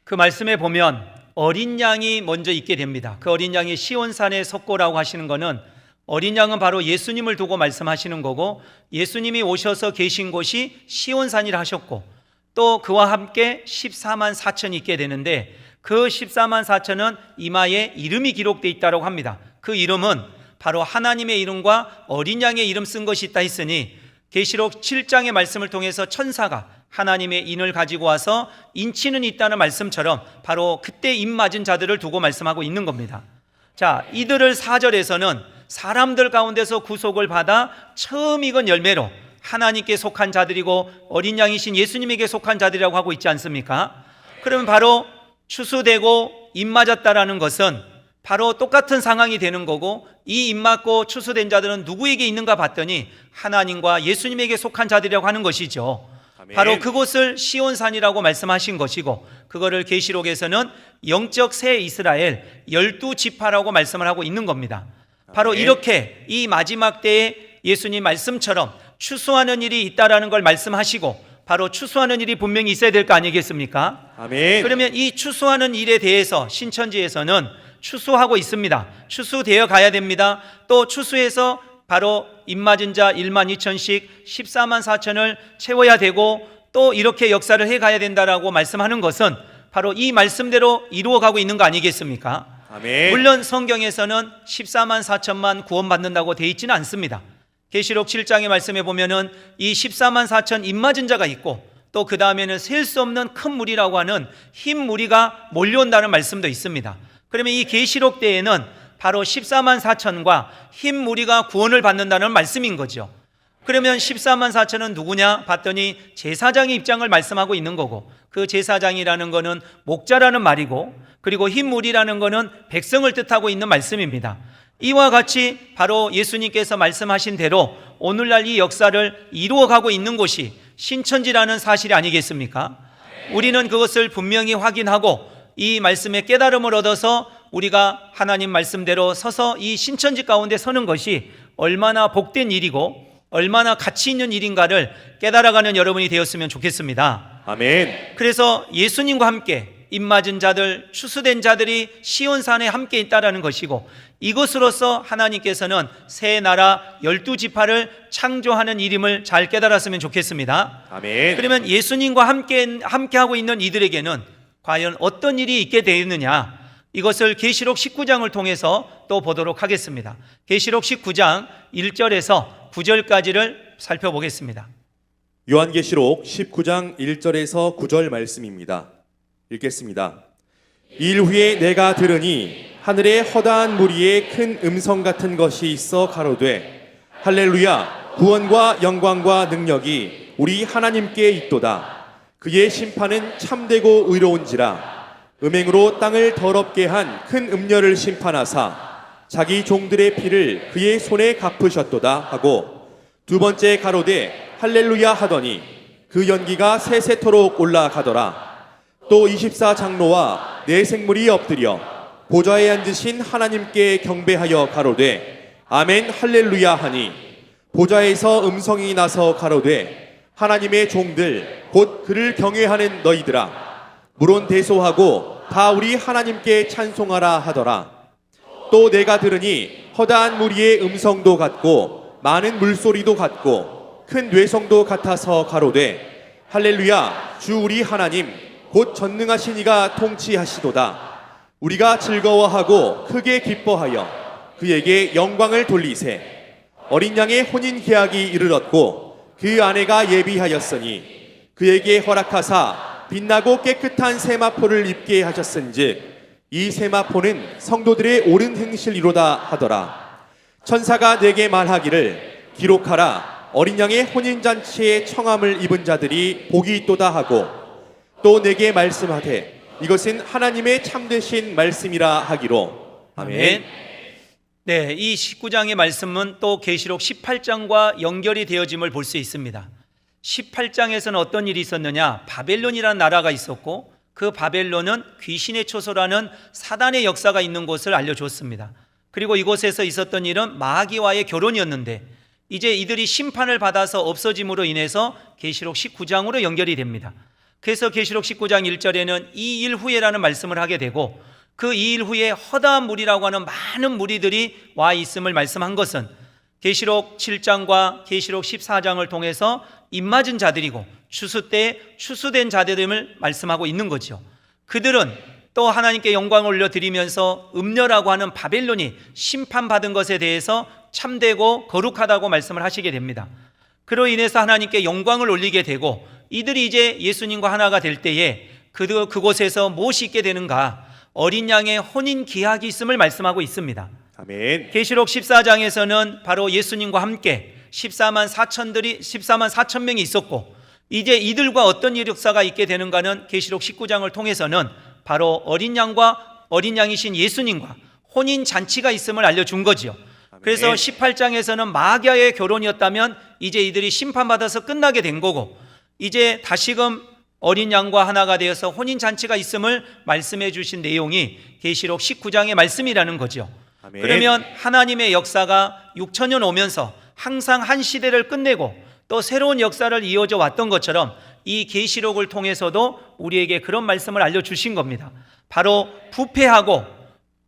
그 말씀에 보면 어린 양이 먼저 있게 됩니다. 그 어린 양이 시온산에 섰고라고 하시는 것은, 어린 양은 바로 예수님을 두고 말씀하시는 거고, 예수님이 오셔서 계신 곳이 시온산이라 하셨고, 또 그와 함께 14만 4천이 있게 되는데, 그 14만 4천은 이마에 이름이 기록되어 있다고 합니다. 그 이름은 바로 하나님의 이름과 어린 양의 이름 쓴 것이 있다 했으니, 계시록 7장의 말씀을 통해서 천사가 하나님의 인을 가지고 와서 인치는 있다는 말씀처럼 바로 그때 입 맞은 자들을 두고 말씀하고 있는 겁니다. 자, 이들을 4절에서는 사람들 가운데서 구속을 받아 처음 익은 열매로 하나님께 속한 자들이고 어린 양이신 예수님에게 속한 자들이라고 하고 있지 않습니까? 그러면 바로 추수되고 입 맞았다라는 것은 바로 똑같은 상황이 되는 거고, 이 입 맞고 추수된 자들은 누구에게 있는가 봤더니 하나님과 예수님에게 속한 자들이라고 하는 것이죠. 아멘. 바로 그곳을 시온산이라고 말씀하신 것이고, 그거를 계시록에서는 영적 새 이스라엘 12지파라고 말씀을 하고 있는 겁니다. 바로 아멘. 이렇게 이 마지막 때에 예수님 말씀처럼 추수하는 일이 있다라는 걸 말씀하시고, 바로 추수하는 일이 분명히 있어야 될 거 아니겠습니까? 아멘. 그러면 이 추수하는 일에 대해서 신천지에서는 추수하고 있습니다. 추수되어 가야 됩니다. 또 추수해서 바로 입맞은 자 1만 2천씩 14만 4천을 채워야 되고, 또 이렇게 역사를 해가야 된다라고 말씀하는 것은 바로 이 말씀대로 이루어가고 있는 거 아니겠습니까? 아멘. 물론 성경에서는 14만 4천만 구원받는다고 되어 있지는 않습니다. 계시록 7장의 말씀에 보면은 이 14만 4천 입맞은 자가 있고 또 그 다음에는 셀 수 없는 큰 무리라고 하는 흰 무리가 몰려온다는 말씀도 있습니다. 그러면 이 계시록 때에는 바로 14만 4천과 흰 무리가 구원을 받는다는 말씀인 거죠. 그러면 14만 4천은 누구냐 봤더니 제사장의 입장을 말씀하고 있는 거고, 그 제사장이라는 거는 목자라는 말이고, 그리고 흰 무리라는 거는 백성을 뜻하고 있는 말씀입니다. 이와 같이 바로 예수님께서 말씀하신 대로 오늘날 이 역사를 이루어가고 있는 곳이 신천지라는 사실이 아니겠습니까? 우리는 그것을 분명히 확인하고 이 말씀의 깨달음을 얻어서 우리가 하나님 말씀대로 서서 이 신천지 가운데 서는 것이 얼마나 복된 일이고 얼마나 가치 있는 일인가를 깨달아가는 여러분이 되었으면 좋겠습니다. 아멘. 그래서 예수님과 함께 입맞은 자들, 추수된 자들이 시온산에 함께 있다라는 것이고, 이것으로서 하나님께서는 새 나라 12지파를 창조하는 일임을 잘 깨달았으면 좋겠습니다. 아멘. 그러면 예수님과 함께하고 있는 이들에게는 과연 어떤 일이 있게 되었느냐, 이것을 계시록 19장을 통해서 또 보도록 하겠습니다. 계시록 19장 1절에서 9절까지를 살펴보겠습니다. 요한계시록 19장 1절에서 9절 말씀입니다. 읽겠습니다. 일 후에 내가 들으니 하늘에 허다한 무리에 큰 음성 같은 것이 있어 가로되 할렐루야, 구원과 영광과 능력이 우리 하나님께 있도다. 그의 심판은 참되고 의로운지라. 음행으로 땅을 더럽게 한 큰 음녀를 심판하사 자기 종들의 피를 그의 손에 갚으셨도다 하고, 두 번째 가로되 할렐루야 하더니 그 연기가 세세토록 올라가더라. 또 24장로와 네 생물이 엎드려 보좌에 앉으신 하나님께 경배하여 가로되 아멘 할렐루야 하니, 보좌에서 음성이 나서 가로되 하나님의 종들 곧 그를 경외하는 너희들아, 물론 대소하고 다 우리 하나님께 찬송하라 하더라. 또 내가 들으니 허다한 무리의 음성도 같고 많은 물소리도 같고 큰 뇌성도 같아서 가로되 할렐루야, 주 우리 하나님 곧 전능하신 이가 통치하시도다. 우리가 즐거워하고 크게 기뻐하여 그에게 영광을 돌리세. 어린 양의 혼인 계약이 이르렀고 그 아내가 예비하였으니 그에게 허락하사 빛나고 깨끗한 세마포를 입게 하셨은즉 이 세마포는 성도들의 옳은 행실이로다 하더라. 천사가 내게 말하기를 기록하라. 어린 양의 혼인잔치에 청함을 입은 자들이 복이 있도다 하고, 또 내게 말씀하되 이것은 하나님의 참되신 말씀이라 하기로. 아멘. 네, 이 19장의 말씀은 또 계시록 18장과 연결이 되어짐을 볼 수 있습니다. 18장에서는 어떤 일이 있었느냐? 바벨론이라는 나라가 있었고 그 바벨론은 귀신의 초소라는 사단의 역사가 있는 곳을 알려줬습니다. 그리고 이곳에서 있었던 일은 마귀와의 결혼이었는데 이제 이들이 심판을 받아서 없어짐으로 인해서 계시록 19장으로 연결이 됩니다. 그래서 계시록 19장 1절에는 이 일 후에라는 말씀을 하게 되고, 그 이 일 후에 허다한 무리라고 하는 많은 무리들이 와 있음을 말씀한 것은 계시록 7장과 계시록 14장을 통해서 입맞은 자들이고 추수 때 추수된 자들임을 말씀하고 있는 거죠. 그들은 또 하나님께 영광을 올려드리면서 음녀라고 하는 바벨론이 심판받은 것에 대해서 참되고 거룩하다고 말씀을 하시게 됩니다. 그로 인해서 하나님께 영광을 올리게 되고, 이들이 이제 예수님과 하나가 될 때에 그곳에서 무엇이 있게 되는가? 어린 양의 혼인 기약이 있음을 말씀하고 있습니다. 아멘. 계시록 14장에서는 바로 예수님과 함께 14만 4천 명이 있었고, 이제 이들과 어떤 역사가 있게 되는가는 계시록 19장을 통해서는 바로 어린 양이신 예수님과 혼인 잔치가 있음을 알려준 거죠. 그래서 18장에서는 마귀와의 결혼이었다면 이제 이들이 심판받아서 끝나게 된 거고, 이제 다시금 어린 양과 하나가 되어서 혼인 잔치가 있음을 말씀해 주신 내용이 계시록 19장의 말씀이라는 거죠. 아멘. 그러면 하나님의 역사가 6천년 오면서 항상 한 시대를 끝내고 또 새로운 역사를 이어져 왔던 것처럼 이 계시록을 통해서도 우리에게 그런 말씀을 알려주신 겁니다. 바로 부패하고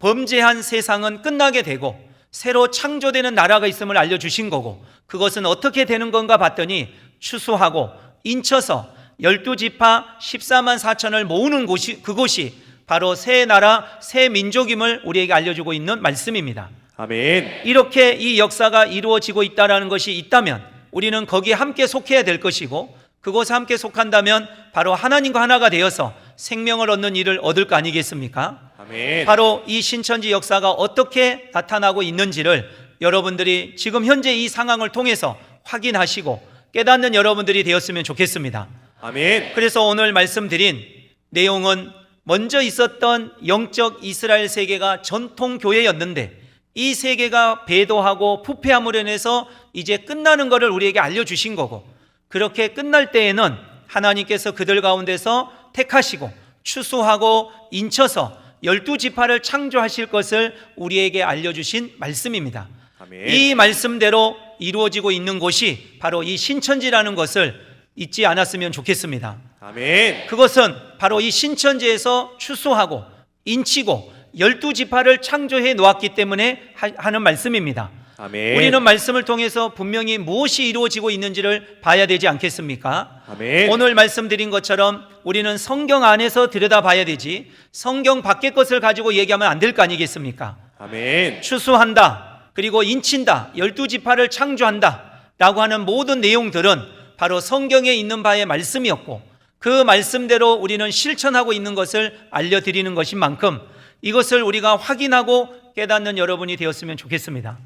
범죄한 세상은 끝나게 되고 새로 창조되는 나라가 있음을 알려주신 거고, 그것은 어떻게 되는 건가 봤더니 추수하고 인쳐서 12지파 14만 4천을 모으는 곳이, 그곳이 바로 새 나라 새 민족임을 우리에게 알려주고 있는 말씀입니다. 아멘. 이렇게 이 역사가 이루어지고 있다는 것이 있다면 우리는 거기에 함께 속해야 될 것이고, 그곳에 함께 속한다면 바로 하나님과 하나가 되어서 생명을 얻는 일을 얻을 거 아니겠습니까? 아멘. 바로 이 신천지 역사가 어떻게 나타나고 있는지를 여러분들이 지금 현재 이 상황을 통해서 확인하시고 깨닫는 여러분들이 되었으면 좋겠습니다. 아멘. 그래서 오늘 말씀드린 내용은 먼저 있었던 영적 이스라엘 세계가 전통 교회였는데, 이 세계가 배도하고 부패함으로 인해서 이제 끝나는 것을 우리에게 알려주신 거고, 그렇게 끝날 때에는 하나님께서 그들 가운데서 택하시고 추수하고 인쳐서 12지파를 창조하실 것을 우리에게 알려주신 말씀입니다. 아멘. 이 말씀대로 이루어지고 있는 곳이 바로 이 신천지라는 것을 잊지 않았으면 좋겠습니다. 아멘. 그것은 바로 이 신천지에서 추수하고 인치고 12지파를 창조해 놓았기 때문에 하는 말씀입니다. 아멘. 우리는 말씀을 통해서 분명히 무엇이 이루어지고 있는지를 봐야 되지 않겠습니까? 아멘. 오늘 말씀드린 것처럼 우리는 성경 안에서 들여다봐야 되지 성경 밖의 것을 가지고 얘기하면 안 될 거 아니겠습니까? 아멘. 추수한다, 그리고 인친다, 12지파를 창조한다 라고 하는 모든 내용들은 바로 성경에 있는 바의 말씀이었고, 그 말씀대로 우리는 실천하고 있는 것을 알려드리는 것인 만큼 이것을 우리가 확인하고 깨닫는 여러분이 되었으면 좋겠습니다.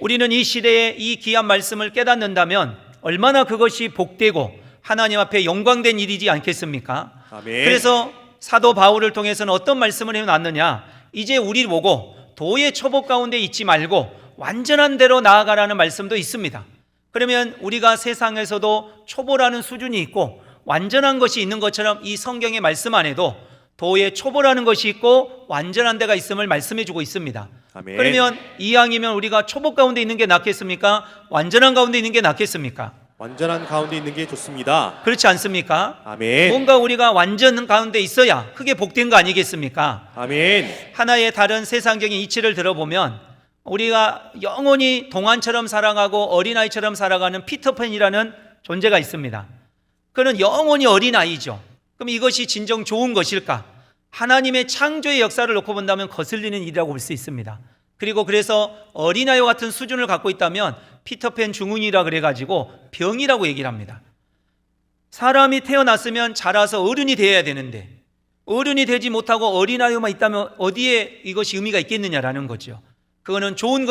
우리는 이 시대에 이 귀한 말씀을 깨닫는다면 얼마나 그것이 복되고 하나님 앞에 영광된 일이지 않겠습니까? 아멘. 그래서 사도 바울을 통해서는 어떤 말씀을 해놨느냐, 이제 우리 보고 도의 초복 가운데 있지 말고 완전한 대로 나아가라는 말씀도 있습니다. 그러면 우리가 세상에서도 초보라는 수준이 있고 완전한 것이 있는 것처럼 이 성경의 말씀 안에도 도의 초보라는 것이 있고 완전한 데가 있음을 말씀해 주고 있습니다. 아멘. 그러면 이왕이면 우리가 초보 가운데 있는 게 낫겠습니까? 완전한 가운데 있는 게 낫겠습니까? 완전한 가운데 있는 게 좋습니다. 그렇지 않습니까? 아멘. 뭔가 우리가 완전 가운데 있어야 크게 복된 거 아니겠습니까? 아멘. 하나의 다른 세상적인 이치를 들어보면 우리가 영원히 동안처럼 살아가고 어린아이처럼 살아가는 피터팬이라는 존재가 있습니다. 그는 영원히 어린아이죠. 그럼 이것이 진정 좋은 것일까? 하나님의 창조의 역사를 놓고 본다면 거슬리는 일이라고 볼 수 있습니다. 그리고 그래서 어린아이와 같은 수준을 갖고 있다면 피터팬 중흥이라 그래가지고 병이라고 얘기를 합니다. 사람이 태어났으면 자라서 어른이 되어야 되는데 어른이 되지 못하고 어린아이만 있다면 어디에 이것이 의미가 있겠느냐라는 거죠. 그거는 좋은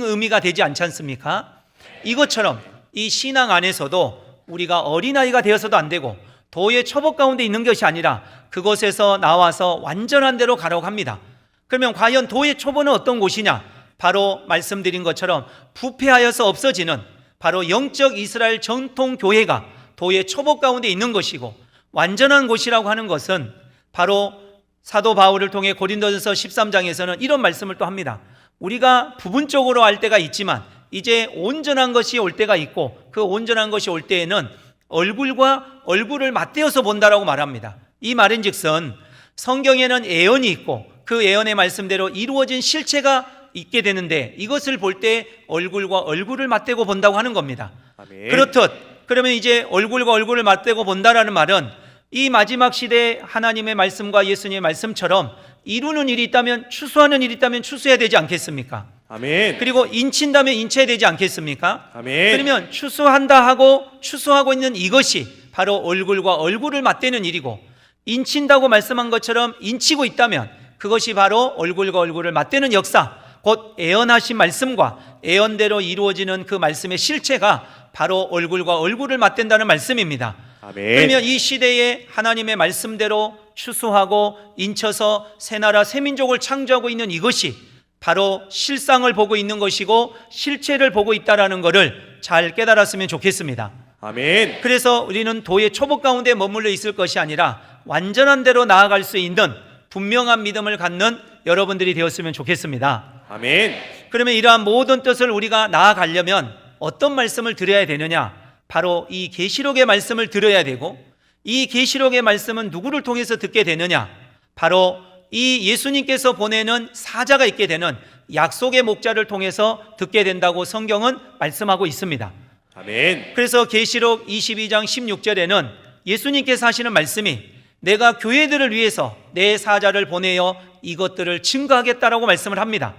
의미가 되지 않지 않습니까? 이것처럼 이 신앙 안에서도 우리가 어린아이가 되어서도 안 되고 도의 초복 가운데 있는 것이 아니라 그곳에서 나와서 완전한 대로 가라고 합니다. 그러면 과연 도의 초보는 어떤 곳이냐? 바로 말씀드린 것처럼 부패하여서 없어지는 바로 영적 이스라엘 전통 교회가 도의 초복 가운데 있는 것이고, 완전한 곳이라고 하는 것은 바로 사도 바울을 통해 고린도전서 13장에서는 이런 말씀을 또 합니다. 우리가 부분적으로 알 때가 있지만 이제 온전한 것이 올 때가 있고, 그 온전한 것이 올 때에는 얼굴과 얼굴을 맞대어서 본다라고 말합니다. 이 말인즉슨 성경에는 예언이 있고 그 예언의 말씀대로 이루어진 실체가 있게 되는데 이것을 볼 때 얼굴과 얼굴을 맞대고 본다고 하는 겁니다. 아멘. 그렇듯 그러면 이제 얼굴과 얼굴을 맞대고 본다라는 말은 이 마지막 시대에 하나님의 말씀과 예수님의 말씀처럼 이루는 일이 있다면, 추수하는 일이 있다면 추수해야 되지 않겠습니까? 아멘. 그리고 인친다면 인쳐야 되지 않겠습니까? 아멘. 그러면 추수한다 하고 추수하고 있는 이것이 바로 얼굴과 얼굴을 맞대는 일이고, 인친다고 말씀한 것처럼 인치고 있다면 그것이 바로 얼굴과 얼굴을 맞대는 역사, 곧 예언하신 말씀과 예언대로 이루어지는 그 말씀의 실체가 바로 얼굴과 얼굴을 맞댄다는 말씀입니다. 아멘. 그러면 이 시대에 하나님의 말씀대로 추수하고 인쳐서 새 나라 새 민족을 창조하고 있는 이것이 바로 실상을 보고 있는 것이고 실체를 보고 있다는 것을 잘 깨달았으면 좋겠습니다. 아멘. 그래서 우리는 도의 초복 가운데 머물러 있을 것이 아니라 완전한 대로 나아갈 수 있는 분명한 믿음을 갖는 여러분들이 되었으면 좋겠습니다. 아멘. 그러면 이러한 모든 뜻을 우리가 나아가려면 어떤 말씀을 들어야 되느냐? 바로 이 계시록의 말씀을 들어야 되고, 이 계시록의 말씀은 누구를 통해서 듣게 되느냐? 바로 이 예수님께서 보내는 사자가 있게 되는 약속의 목자를 통해서 듣게 된다고 성경은 말씀하고 있습니다. 아멘. 그래서 계시록 22장 16절에는 예수님께서 하시는 말씀이 내가 교회들을 위해서 내 사자를 보내어 이것들을 증거하겠다라고 말씀을 합니다.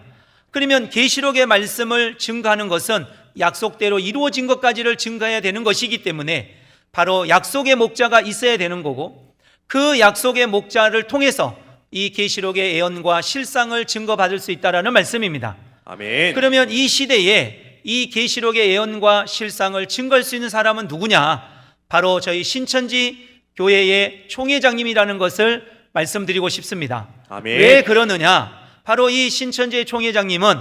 그러면 계시록의 말씀을 증거하는 것은 약속대로 이루어진 것까지를 증거해야 되는 것이기 때문에 바로 약속의 목자가 있어야 되는 거고, 그 약속의 목자를 통해서 이 계시록의 예언과 실상을 증거받을 수 있다라는 말씀입니다. 아멘. 그러면 이 시대에 이 계시록의 예언과 실상을 증거할 수 있는 사람은 누구냐? 바로 저희 신천지 교회의 총회장님이라는 것을 말씀드리고 싶습니다. 아멘. 왜 그러느냐? 바로 이 신천지의 총회장님은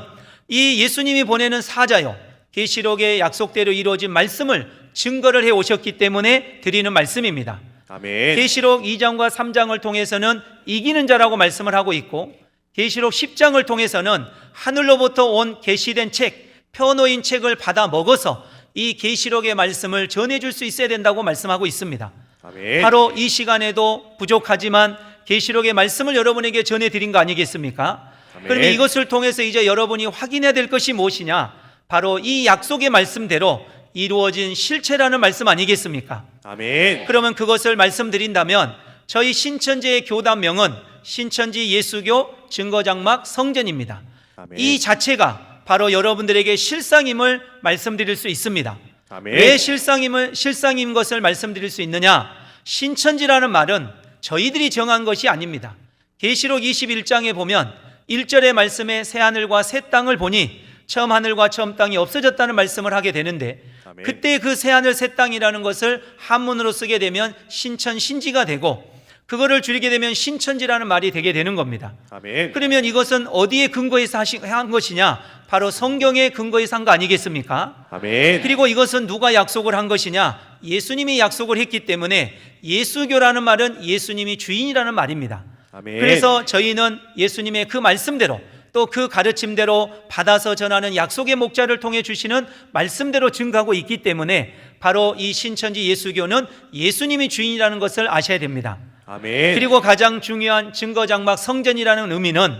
이 예수님이 보내는 사자요, 계시록의 약속대로 이루어진 말씀을 증거를 해 오셨기 때문에 드리는 말씀입니다. 아멘. 계시록 2장과 3장을 통해서는 이기는 자라고 말씀을 하고 있고, 계시록 10장을 통해서는 하늘로부터 온 계시된 책, 펴놓인 책을 받아 먹어서 이 계시록의 말씀을 전해줄 수 있어야 된다고 말씀하고 있습니다. 아멘. 바로 이 시간에도 부족하지만 계시록의 말씀을 여러분에게 전해드린 거 아니겠습니까? 아멘. 그러면 이것을 통해서 이제 여러분이 확인해야 될 것이 무엇이냐? 바로 이 약속의 말씀대로 이루어진 실체라는 말씀 아니겠습니까? 아멘. 그러면 그것을 말씀드린다면 저희 신천지의 교단명은 신천지 예수교 증거장막 성전입니다. 아멘. 이 자체가 바로 여러분들에게 실상임을 말씀드릴 수 있습니다. 아멘. 왜 실상인 것을 말씀드릴 수 있느냐? 신천지라는 말은 저희들이 정한 것이 아닙니다. 계시록 21장에 보면 1절의 말씀에 새 하늘과 새 땅을 보니 처음 하늘과 처음 땅이 없어졌다는 말씀을 하게 되는데, 아멘. 그때 그 새 하늘 새 땅이라는 것을 한문으로 쓰게 되면 신천신지가 되고, 그거를 줄이게 되면 신천지라는 말이 되게 되는 겁니다. 아멘. 그러면 이것은 어디에 근거해서 한 것이냐? 바로 성경에 근거해서 한 거 아니겠습니까? 아멘. 그리고 이것은 누가 약속을 한 것이냐? 예수님이 약속을 했기 때문에 예수교라는 말은 예수님이 주인이라는 말입니다. 아멘. 그래서 저희는 예수님의 그 말씀대로 또 그 가르침대로 받아서 전하는 약속의 목자를 통해 주시는 말씀대로 증거하고 있기 때문에 바로 이 신천지 예수교는 예수님이 주인이라는 것을 아셔야 됩니다. 아멘. 그리고 가장 중요한 증거장막 성전이라는 의미는,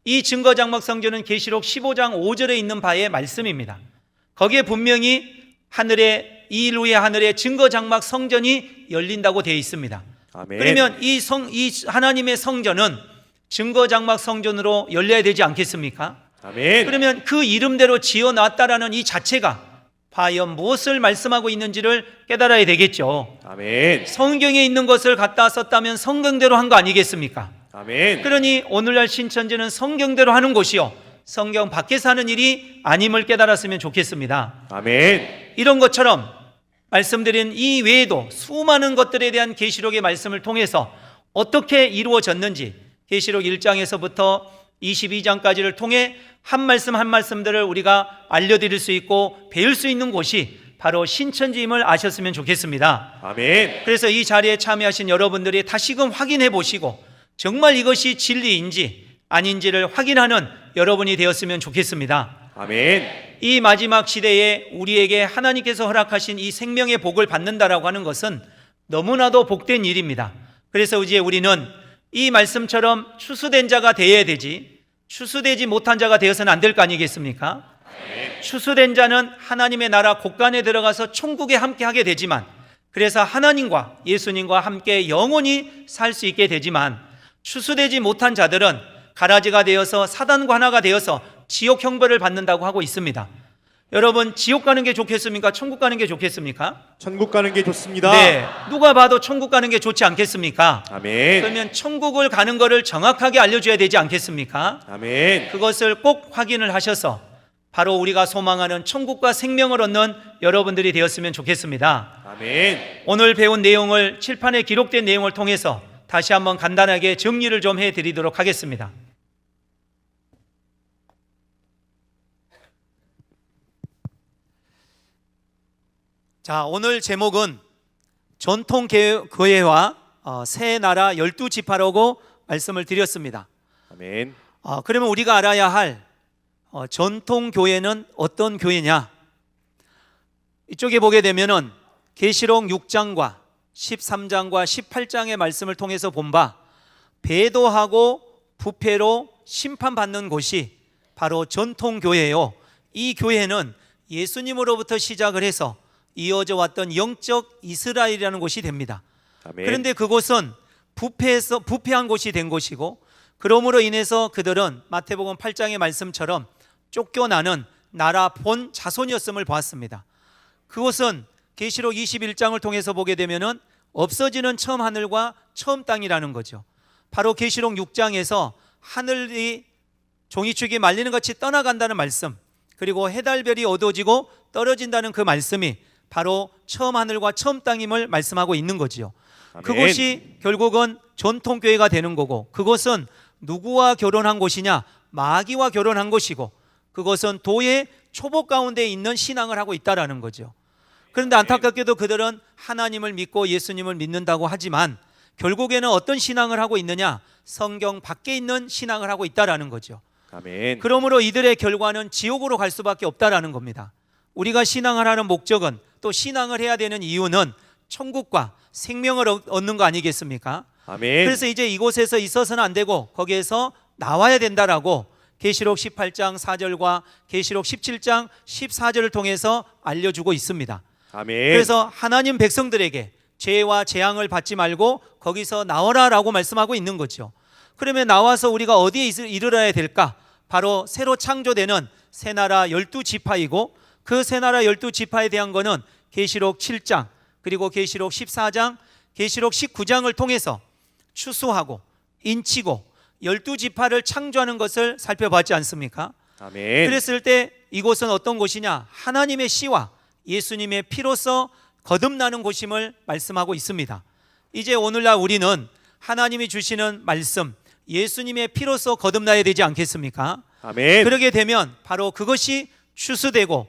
이 증거장막 성전은 계시록 15장 5절에 있는 바의 말씀입니다. 거기에 분명히 이일 후에 하늘에 증거장막 성전이 열린다고 되어 있습니다. 아멘. 그러면 이 하나님의 성전은 증거장막 성전으로 열려야 되지 않겠습니까? 아멘. 그러면 그 이름대로 지어놨다라는 이 자체가 과연 무엇을 말씀하고 있는지를 깨달아야 되겠죠. 아멘. 성경에 있는 것을 갖다 썼다면 성경대로 한 거 아니겠습니까? 아멘. 그러니 오늘날 신천지는 성경대로 하는 곳이요, 성경 밖에서 하는 일이 아님을 깨달았으면 좋겠습니다. 아멘. 이런 것처럼 말씀드린 이 외에도 수많은 것들에 대한 계시록의 말씀을 통해서 어떻게 이루어졌는지 계시록 1장에서부터 22장까지를 통해 한 말씀 한 말씀들을 우리가 알려드릴 수 있고 배울 수 있는 곳이 바로 신천지임을 아셨으면 좋겠습니다. 아멘. 그래서 이 자리에 참여하신 여러분들이 다시금 확인해 보시고 정말 이것이 진리인지 아닌지를 확인하는 여러분이 되었으면 좋겠습니다. 아멘. 이 마지막 시대에 우리에게 하나님께서 허락하신 이 생명의 복을 받는다라고 하는 것은 너무나도 복된 일입니다. 그래서 이제 우리는 이 말씀처럼 추수된 자가 되어야 되지, 추수되지 못한 자가 되어서는 안 될 거 아니겠습니까? 추수된 자는 하나님의 나라 곳간에 들어가서 천국에 함께 하게 되지만, 그래서 하나님과 예수님과 함께 영원히 살 수 있게 되지만, 추수되지 못한 자들은 가라지가 되어서 사단과 하나가 되어서 지옥 형벌을 받는다고 하고 있습니다. 여러분, 지옥 가는 게 좋겠습니까? 천국 가는 게 좋겠습니까? 천국 가는 게 좋습니다. 네, 누가 봐도 천국 가는 게 좋지 않겠습니까? 아멘. 그러면 천국을 가는 것을 정확하게 알려줘야 되지 않겠습니까? 아멘. 그것을 꼭 확인을 하셔서 바로 우리가 소망하는 천국과 생명을 얻는 여러분들이 되었으면 좋겠습니다. 아멘. 오늘 배운 내용을, 칠판에 기록된 내용을 통해서 다시 한번 간단하게 정리를 좀 해드리도록 하겠습니다. 자, 오늘 제목은 전통교회와 새 나라 12지파라고 말씀을 드렸습니다. 아멘. 그러면 우리가 알아야 할 전통교회는 어떤 교회냐? 이쪽에 보게 되면은 계시록 6장과 13장과 18장의 말씀을 통해서 본 바, 배도하고 부패로 심판받는 곳이 바로 전통교회요. 이 교회는 예수님으로부터 시작을 해서 이어져 왔던 영적 이스라엘이라는 곳이 됩니다. 아멘. 그런데 그곳은 부패한 곳이 된 곳이고, 그러므로 인해서 그들은 마태복음 8장의 말씀처럼 쫓겨나는 나라 본 자손이었음을 보았습니다. 그것은 계시록 21장을 통해서 보게 되면은 없어지는 처음 하늘과 처음 땅이라는 거죠. 바로 계시록 6장에서 하늘이 종이축이 말리는 같이 떠나간다는 말씀, 그리고 해달별이 어두워지고 떨어진다는 그 말씀이 바로 처음 하늘과 처음 땅임을 말씀하고 있는 거지요. 아멘. 그곳이 결국은 전통교회가 되는 거고, 그것은 누구와 결혼한 곳이냐? 마귀와 결혼한 곳이고, 그것은 도의 초보 가운데 있는 신앙을 하고 있다라는 거죠. 그런데 안타깝게도 그들은 하나님을 믿고 예수님을 믿는다고 하지만 결국에는 어떤 신앙을 하고 있느냐? 성경 밖에 있는 신앙을 하고 있다라는 거죠. 아멘. 그러므로 이들의 결과는 지옥으로 갈 수밖에 없다라는 겁니다. 우리가 신앙을 하는 목적은, 또 신앙을 해야 되는 이유는 천국과 생명을 얻는 거 아니겠습니까? 아멘. 그래서 이제 이곳에서 있어서는 안 되고 거기에서 나와야 된다라고 계시록 18장 4절과 계시록 17장 14절을 통해서 알려주고 있습니다. 아멘. 그래서 하나님 백성들에게 죄와 재앙을 받지 말고 거기서 나와라라고 말씀하고 있는 거죠. 그러면 나와서 우리가 어디에 이르러야 될까? 바로 새로 창조되는 새 나라 12지파이고, 그 새 나라 12지파에 대한 거는 계시록 7장, 그리고 계시록 14장, 계시록 19장을 통해서 추수하고 인치고 12지파를 창조하는 것을 살펴봤지 않습니까? 아멘. 그랬을 때 이곳은 어떤 곳이냐? 하나님의 씨와 예수님의 피로서 거듭나는 곳임을 말씀하고 있습니다. 이제 오늘날 우리는 하나님이 주시는 말씀, 예수님의 피로서 거듭나야 되지 않겠습니까? 아멘. 그러게 되면 바로 그것이 추수되고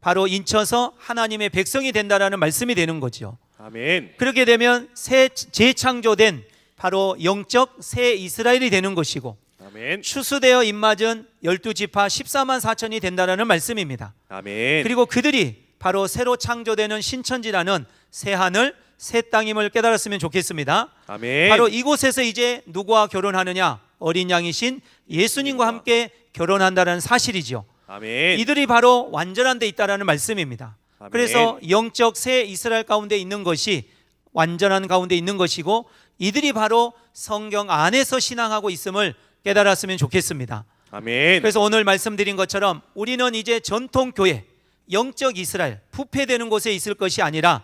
바로 인쳐서 하나님의 백성이 된다라는 말씀이 되는 거죠. 아멘. 그렇게 되면 새 재창조된 바로 영적 새 이스라엘이 되는 것이고, 아멘. 추수되어 입맞은 12지파 14만 4천이 된다라는 말씀입니다. 아멘. 그리고 그들이 바로 새로 창조되는 신천지라는 새 하늘 새 땅임을 깨달았으면 좋겠습니다. 아멘. 바로 이곳에서 이제 누구와 결혼하느냐? 어린 양이신 예수님과 함께 결혼한다는 사실이죠. 아멘. 이들이 바로 완전한 데 있다라는 말씀입니다. 아멘. 그래서 영적 새 이스라엘 가운데 있는 것이 완전한 가운데 있는 것이고, 이들이 바로 성경 안에서 신앙하고 있음을 깨달았으면 좋겠습니다. 아멘. 그래서 오늘 말씀드린 것처럼 우리는 이제 전통교회, 영적 이스라엘, 부패되는 곳에 있을 것이 아니라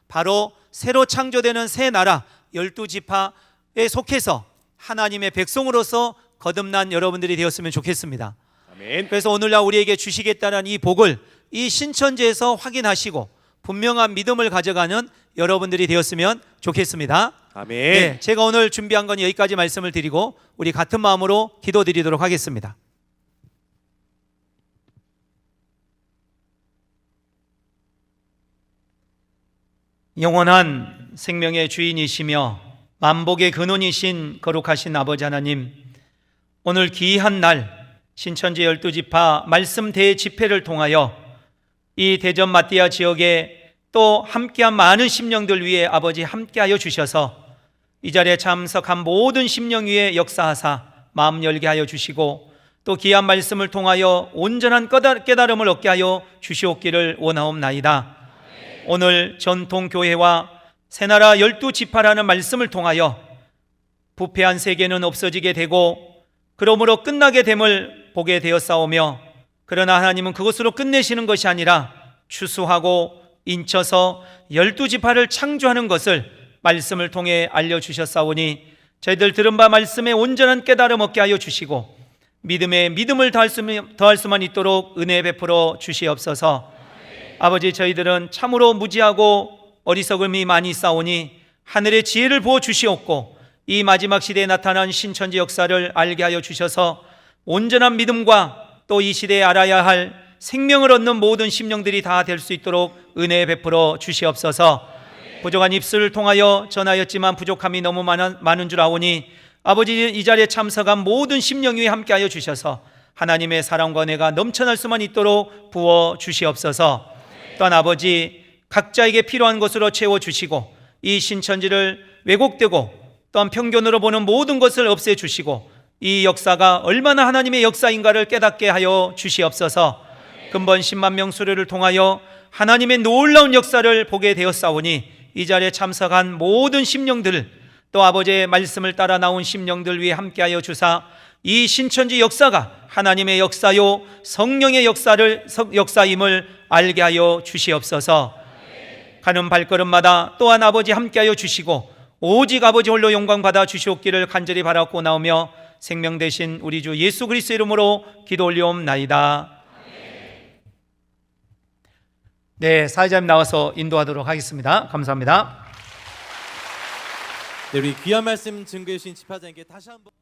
바로 새로 창조되는 새 나라 12지파에 속해서 하나님의 백성으로서 거듭난 여러분들이 되었으면 좋겠습니다. 아멘. 그래서 오늘날 우리에게 주시겠다는 이 복을 이 신천지에서 확인하시고 분명한 믿음을 가져가는 여러분들이 되었으면 좋겠습니다. 아멘. 네, 제가 오늘 준비한 건 여기까지 말씀을 드리고 우리 같은 마음으로 기도드리도록 하겠습니다. 영원한 생명의 주인이시며 만복의 근원이신 거룩하신 아버지 하나님, 오늘 귀한 날 신천지 12지파 말씀 대집회를 통하여 이 대전 마띠아 지역에 또 함께한 많은 심령들 위해 아버지 함께하여 주셔서 이 자리에 참석한 모든 심령 위에 역사하사 마음 열게 하여 주시고, 또 귀한 말씀을 통하여 온전한 깨달음을 얻게 하여 주시옵기를 원하옵나이다. 오늘 전통교회와 새나라 12지파라는 말씀을 통하여 부패한 세계는 없어지게 되고 그러므로 끝나게 됨을 보게 되었사오며, 그러나 하나님은 그것으로 끝내시는 것이 아니라 추수하고 인쳐서 12지파를 창조하는 것을 말씀을 통해 알려주셨사오니 저희들 들은 바 말씀에 온전한 깨달음 얻게 하여 주시고 믿음에 믿음을 더할 수만 있도록 은혜 베풀어 주시옵소서. 아버지, 저희들은 참으로 무지하고 어리석음이 많이 싸우니 하늘의 지혜를 부어 주시옵고 이 마지막 시대에 나타난 신천지 역사를 알게 하여 주셔서 온전한 믿음과 또 이 시대에 알아야 할 생명을 얻는 모든 심령들이 다 될 수 있도록 은혜 베풀어 주시옵소서. 부족한 입술을 통하여 전하였지만 부족함이 너무 많은 줄 아오니 아버지, 이 자리에 참석한 모든 심령 위에 함께하여 주셔서 하나님의 사랑과 은혜가 넘쳐날 수만 있도록 부어 주시옵소서. 또한 아버지, 각자에게 필요한 것으로 채워주시고 이 신천지를 왜곡되고 또한 편견으로 보는 모든 것을 없애주시고 이 역사가 얼마나 하나님의 역사인가를 깨닫게 하여 주시옵소서. 근본 10만 명 수료를 통하여 하나님의 놀라운 역사를 보게 되었사오니 이 자리에 참석한 모든 심령들을 또 아버지의 말씀을 따라 나온 심령들 위해 함께하여 주사 이 신천지 역사가 하나님의 역사요 성령의 역사임을 알게 하여 주시옵소서. 가는 발걸음마다 또한 아버지 함께하여 주시고 오직 아버지 홀로 영광 받아 주시옵기를 간절히 바라고 나오며 생명 되신 우리 주 예수 그리스도 이름으로 기도 올리옵나이다. 네, 사회자님 나와서 인도하도록 하겠습니다. 감사합니다. 네, 우리 귀한 말씀 증거해 주신 집사장님께 다시 한번